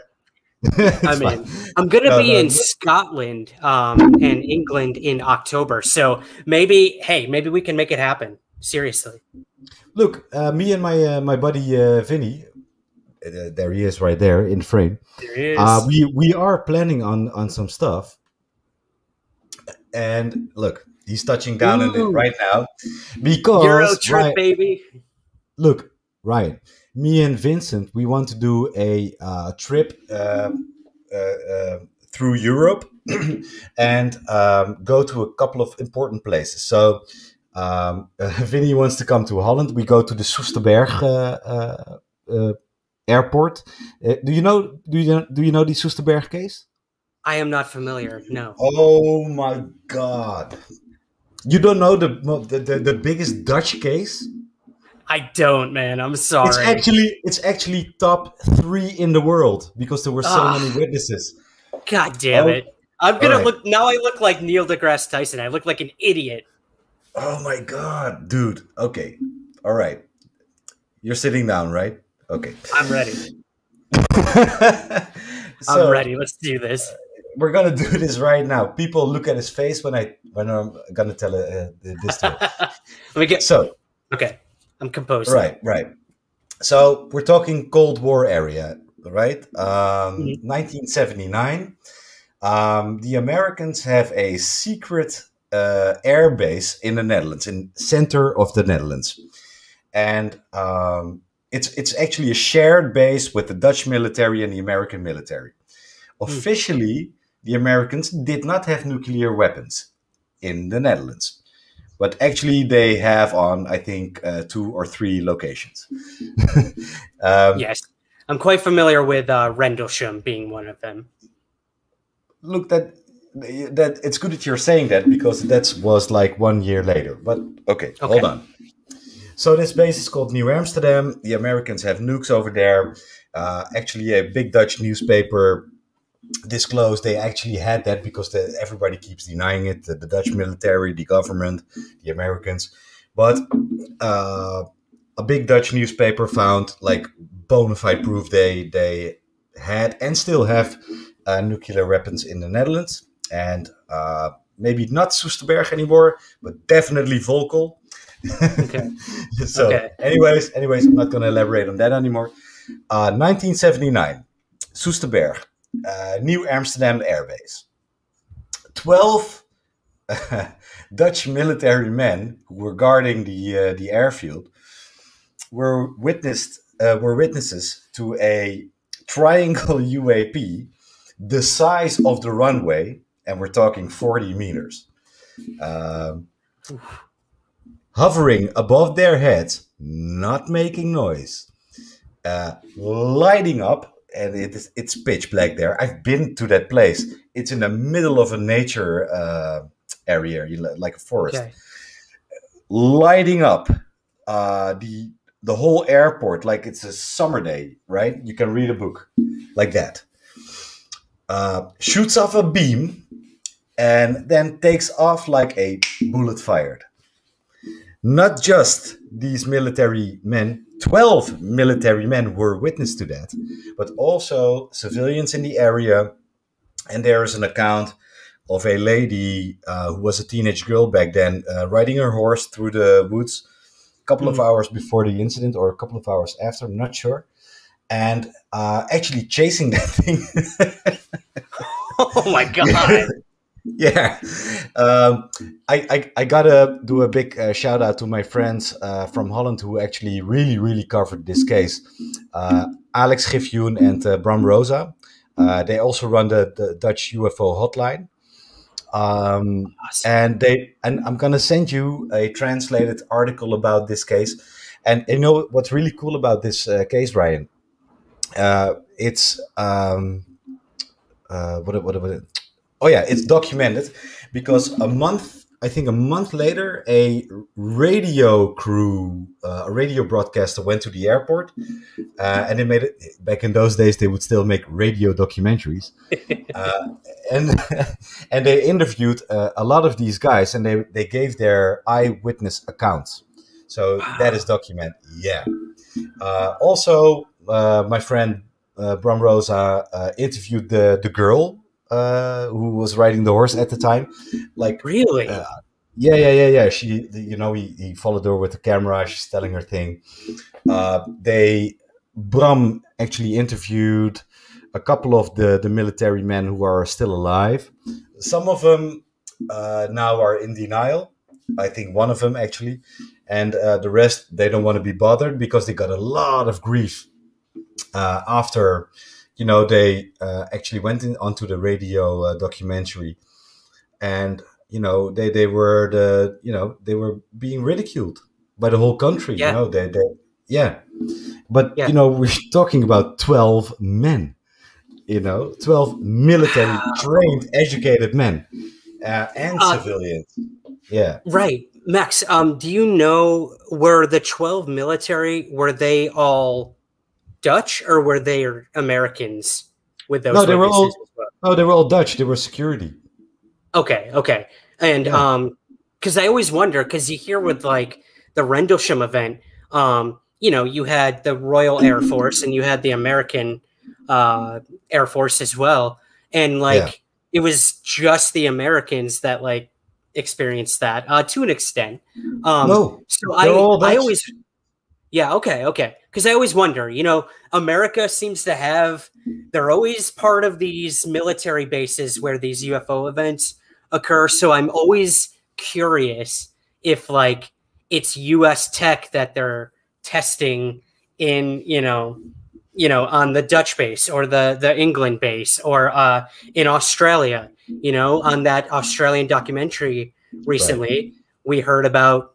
I'm in. I'm gonna be in Scotland and England in October. So maybe we can make it happen. Seriously. Look, me and my buddy Vinny. There he is, right there in frame. There he is. We are planning on some stuff, and look, he's touching down on it right now because Euro trip, baby. Look, Ryan, me and Vincent, we want to do a trip through Europe and go to a couple of important places. So, Vinny wants to come to Holland. We go to the Soesterberg airport. Do you know the Soesterberg case? I am not familiar. No. Oh my God! You don't know the biggest Dutch case? I don't, man. I'm sorry. It's actually top 3 in the world because there were so many witnesses. God damn it! I'm gonna look now. I look like Neil deGrasse Tyson. I look like an idiot. Oh my God, dude. Okay, all right. You're sitting down, right? Okay. I'm ready. I'm ready. Let's do this. We're gonna do this right now. People look at his face when I'm gonna tell this story. Let me get. Okay, I'm composed. Right. So we're talking Cold War area, right? 1979. The Americans have a secret air base in the Netherlands, in center of the Netherlands, and it's actually a shared base with the Dutch military and the American military. Officially, the Americans did not have nuclear weapons in the Netherlands. but actually they have on, I think, 2 or 3 locations. Yes, I'm quite familiar with Rendlesham being one of them. Look, that it's good that you're saying that, because that was like 1 year later. But okay, hold on. So this base is called New Amsterdam. The Americans have nukes over there. Actually, a big Dutch newspaper disclosed they actually had that, because everybody keeps denying it. The Dutch military, the government, the Americans. But a big Dutch newspaper found like bona fide proof they had and still have nuclear weapons in the Netherlands. And maybe not Soesterberg anymore, but definitely Volkel. Okay. So anyways, I'm not going to elaborate on that anymore. 1979, Soesterberg, New Amsterdam Air Base. 12 Dutch military men who were guarding the airfield were witnesses to a triangle UAP the size of the runway, and we're talking 40 meters, hovering above their heads, not making noise, lighting up, and it's pitch black there. I've been to that place. It's in the middle of a nature area, like a forest. Okay. Lighting up the whole airport like it's a summer day, right? You can read a book like that. Shoots off a beam and then takes off like a bullet fired. Not just these military men, 12 military men were witness to that, but also civilians in the area. And there is an account of a lady who was a teenage girl back then, riding her horse through the woods a couple of hours before the incident, or a couple of hours after, I'm not sure. And actually chasing that thing. Oh my God. Yeah. I gotta do a big shout out to my friends from Holland who actually really covered this case. Alex Gifjoen and Bram Rosa. They also run the Dutch UFO hotline. Awesome. And I'm gonna send you a translated article about this case. And you know what's really cool about this case, Ryan? It's it's documented because a month later, a radio crew, a radio broadcaster went to the airport, and they made it. Back in those days, they would still make radio documentaries, and they interviewed a lot of these guys, and they gave their eyewitness accounts. So that is documented. Yeah. Also, my friend Bram Rosa interviewed the girl who was riding the horse at the time. Like, really? Yeah. She, he followed her with the camera. She's telling her thing. Bram actually interviewed a couple of the military men who are still alive. Some of them now are in denial. I think one of them actually, and the rest, they don't want to be bothered because they got a lot of grief after. They actually went onto the radio documentary, and they were being ridiculed by the whole country. Yeah. But we're talking about 12 men, 12 military trained, educated men, and civilians. Yeah. Right, Max. Do you know, were the 12 military, were they all Dutch or were they Americans with those? No, they were all. No, they were all Dutch. They were security. Okay, and because I always wonder, because you hear with like the Rendlesham event, you had the Royal Air Force and you had the American Air Force as well, and it was just the Americans that like experienced that to an extent. No, so I always. Yeah, okay. Because I always wonder, America seems to have, they're always part of these military bases where these UFO events occur. So I'm always curious if like it's US tech that they're testing in, on the Dutch base or the England base or in Australia, on that Australian documentary recently. Right. we heard about,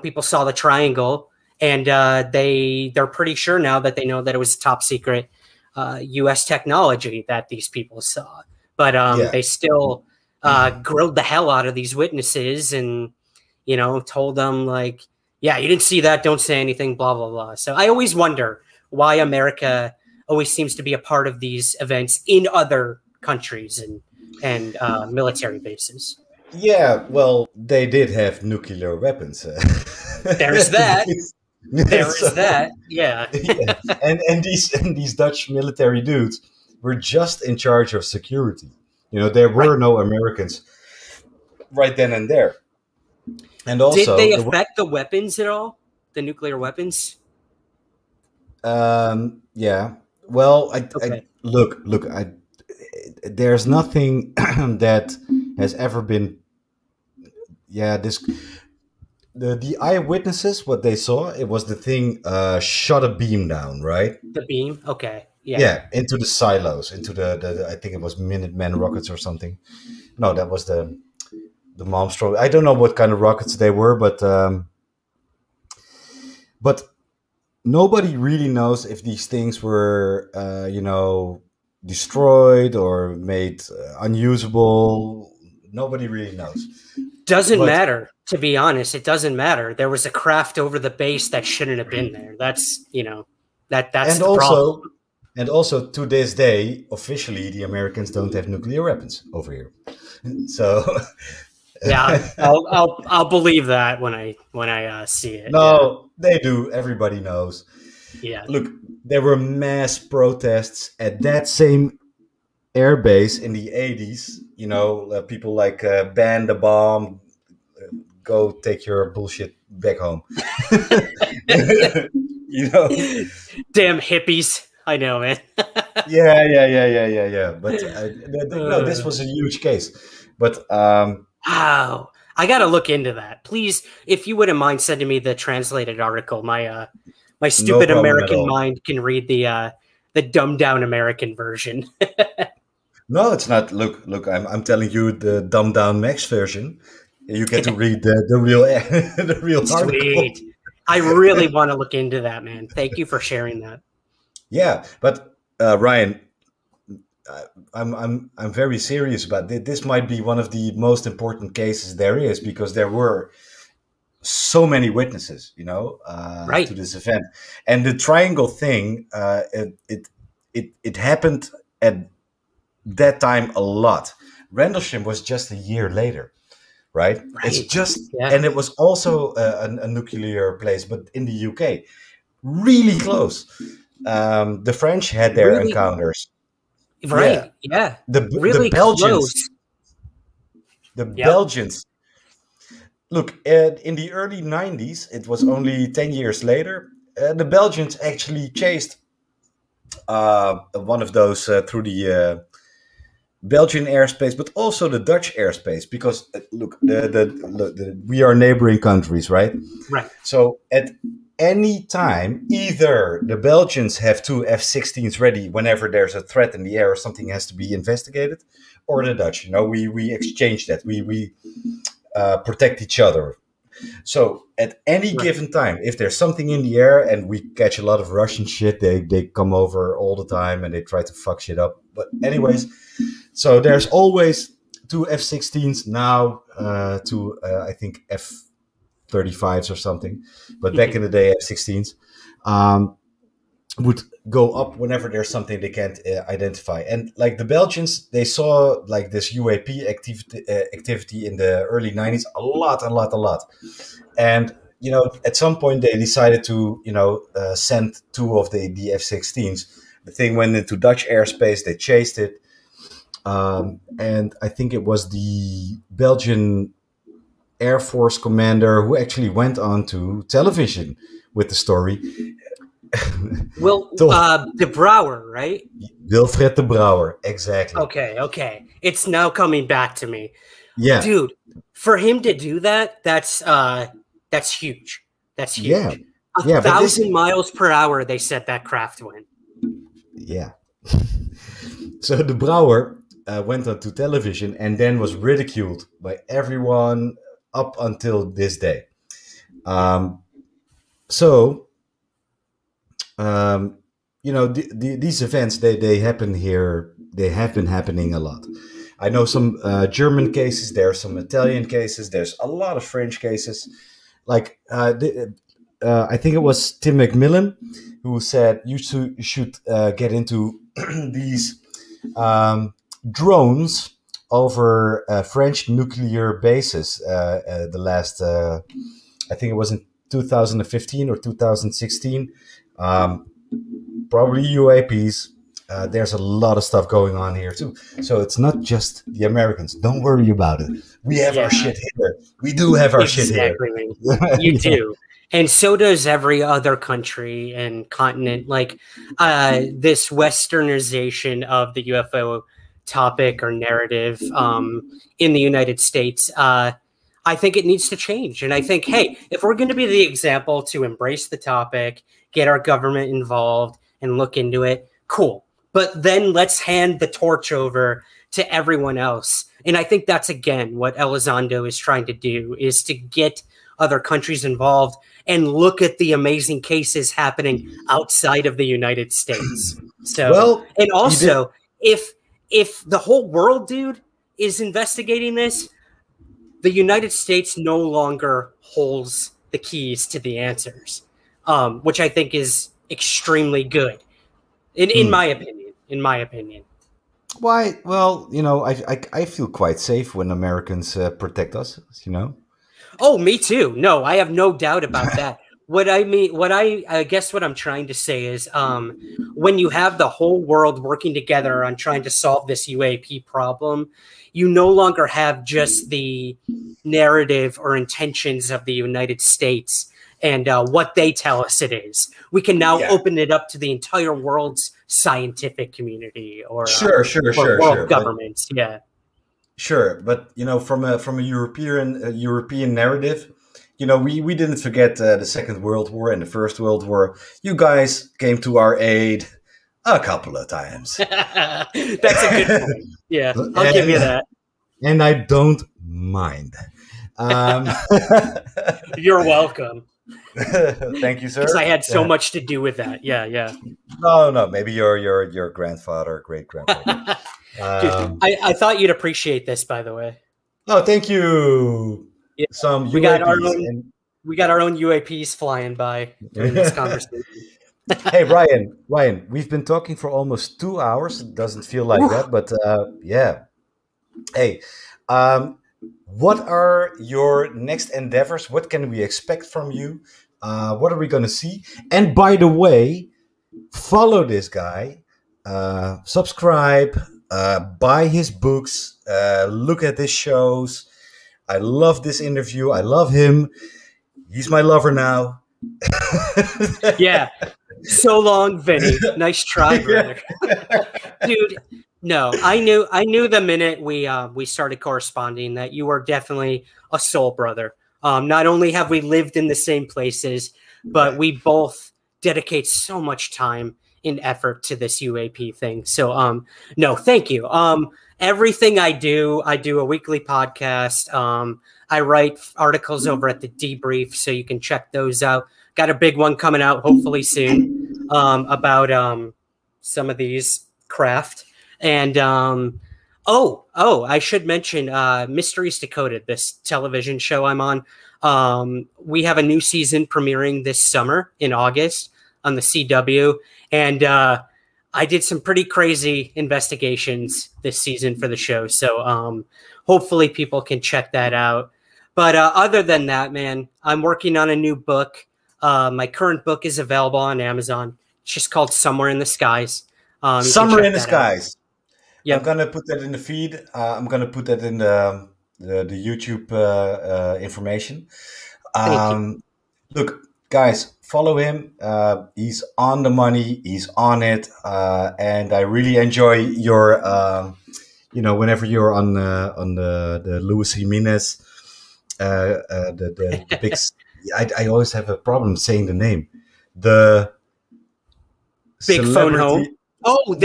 people saw the triangle, and they're pretty sure now that they know that it was top secret U.S. technology that these people saw. But they still grilled the hell out of these witnesses and, told them like, yeah, you didn't see that, don't say anything, blah, blah, blah. So I always wonder why America always seems to be a part of these events in other countries and military bases. Yeah, well, they did have nuclear weapons. There's that. There is that. Yeah. Yeah. And these Dutch military dudes were just in charge of security. There were no Americans right then and there. And also, did they affect the weapons at all? The nuclear weapons? Yeah. Well, look. There's nothing that has ever been. Yeah, the eyewitnesses, what they saw, it was the thing shot a beam down, right? The beam, okay, yeah. Yeah, into the silos, into the I think it was Minuteman rockets or something. No, that was the Malmstrom. I don't know what kind of rockets they were, but nobody really knows if these things were, destroyed or made unusable. Nobody really knows. Doesn't matter, to be honest. It doesn't matter. There was a craft over the base that shouldn't have been there. That's, that's the problem. And also, to this day, officially, the Americans don't have nuclear weapons over here. So, yeah, I'll believe that when I see it. No, they do. Everybody knows. Yeah. Look, there were mass protests at that same airbase in the 80s. People like ban the bomb, go take your bullshit back home. Damn hippies. I know, man. Yeah. But no, this was a huge case. But wow, I got to look into that. Please, if you wouldn't mind sending me the translated article. My stupid American mind can read the dumbed down American version. No, it's not. Look. I'm telling you the dumbed down Max version. You get to read the real article. Sweet. I really want to look into that, man. Thank you for sharing that. Yeah, but Ryan, I'm very serious about it. This might be one of the most important cases there is, because there were so many witnesses, right, to this event, and the triangle thing. It happened at that time a lot. Rendlesham was just a year later, right? It's just, and it was also a nuclear place, but in the UK, really close. The French had their encounters, right? Yeah, the Belgians, close. The Belgians. Look, in the early 90s, it was only 10 years later, the Belgians actually chased one of those through the Belgian airspace, but also the Dutch airspace, because look, we are neighboring countries, right? Right. So at any time, either the Belgians have two F-16s ready whenever there's a threat in the air or something has to be investigated, or the Dutch. We exchange that. We protect each other. So at any given time, if there's something in the air, and we catch a lot of Russian shit, they come over all the time and they try to fuck shit up. But anyways, so there's always two F-16s now to I think F-35s or something. But back in the day, F-16s would go up whenever there's something they can't identify. And like the Belgians, they saw like this UAP activity in the early 90s a lot. And, at some point they decided to, send two of the F-16s. The thing went into Dutch airspace. They chased it. And I think it was the Belgian Air Force commander who actually went on to television with the story. Well, De Brouwer, right? Wilfred De Brouwer, exactly. Okay. It's now coming back to me. Yeah. Dude, for him to do that, that's huge. That's huge. Yeah. 1,000 miles per hour, they said that craft went. Yeah. So De Brouwer went on to television and then was ridiculed by everyone, up until this day. So, these events, they happen here. They have been happening a lot. I know some German cases. There are some Italian cases. There's a lot of French cases. Like, I think it was Tim McMillan who said you should get into these drones over French nuclear bases. The last, I think it was in 2015 or 2016. Probably UAPs. There's a lot of stuff going on here too. So it's not just the Americans. Don't worry about it. We have our shit here. We do have our shit here. You do. And so does every other country and continent. Like this westernization of the UFO topic or narrative in the United States, I think it needs to change. And I think, hey, if we're going to be the example to embrace the topic, get our government involved and look into it, cool. But then let's hand the torch over to everyone else. And I think that's, again, what Elizondo is trying to do, is to get other countries involved and look at the amazing cases happening outside of the United States. So, well, and also, if the whole world, dude, is investigating this, the United States no longer holds the keys to the answers, which I think is extremely good, in my opinion. In my opinion. Why? Well, I feel quite safe when Americans protect us. Oh, me too. No, I have no doubt about that. I guess what I'm trying to say is, when you have the whole world working together on trying to solve this UAP problem, you no longer have just the narrative or intentions of the United States and what they tell us it is. We can now open it up to the entire world's scientific community or world governments. Sure, but from a European narrative, we didn't forget the Second World War and the First World War. You guys came to our aid a couple of times. That's a good point. Yeah, I'll give you that. And I don't mind. You're welcome. Thank you, sir. Because I had so much to do with that. Yeah. No. Maybe your grandfather, great grandfather. I thought you'd appreciate this, by the way. Oh, thank you. Yeah. We got our own UAPs flying by during this conversation. Hey, Ryan, we've been talking for almost 2 hours. It doesn't feel like that, but yeah. Hey, what are your next endeavors? What can we expect from you? What are we going to see? And by the way, follow this guy, subscribe, buy his books, look at his shows. I love this interview. I love him. He's my lover now. Yeah. So long, Vinny. Nice try, brother. Dude, no, I knew the minute we started corresponding that you were definitely a soul brother. Not only have we lived in the same places, but we both dedicate so much time and effort to this UAP thing. So, no, thank you. Everything I do a weekly podcast. I write articles over at the Debrief, so you can check those out. Got a big one coming out hopefully soon about some of these craft. And I should mention Mysteries Decoded, this television show I'm on. We have a new season premiering this summer in August on the CW. And I did some pretty crazy investigations this season for the show. So hopefully people can check that out. But other than that, man, I'm working on a new book. My current book is available on Amazon. It's just called Somewhere in the Skies. Somewhere in the Skies. Yeah, I'm gonna put that in the feed. I'm gonna put that in the YouTube information. Look, guys, follow him. He's on the money. He's on it, and I really enjoy your, whenever you're on the Luis Jimenez, the big. I always have a problem saying the name. The Big Phone Home. Oh,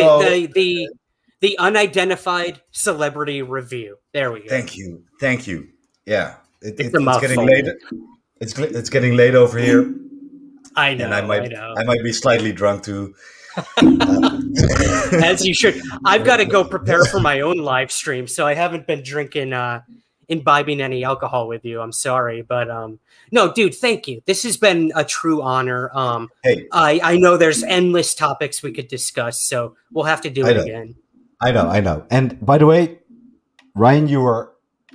the unidentified celebrity review. There we go. Thank you. Yeah, It's getting late. It's getting late over here. I know. And I might be slightly drunk too. As you should. I've got to go prepare for my own live stream, so I haven't been drinking, imbibing any alcohol with you. I'm sorry, but no, dude, thank you. This has been a true honor. Hey, I know there's endless topics we could discuss, so we'll have to do it again. I know. And by the way, Ryan, you are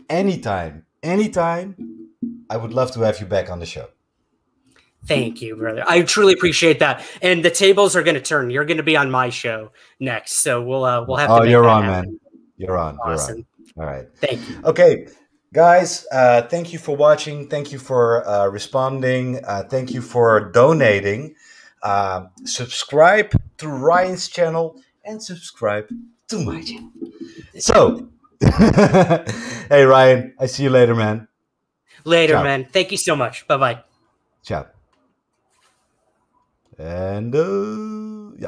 anytime. I would love to have you back on the show. Thank you, brother. I truly appreciate that. And the tables are going to turn. You're going to be on my show next, so we'll have to. Oh, you're on, man. You're on. Awesome. You're on. All right. Thank you. Okay, guys. Thank you for watching. Thank you for responding. Thank you for donating. Subscribe to Ryan's channel and subscribe to my channel. So, hey, Ryan. I see you later, man. Later, Ciao. man. Thank you so much. Bye-bye. Ciao. And yeah.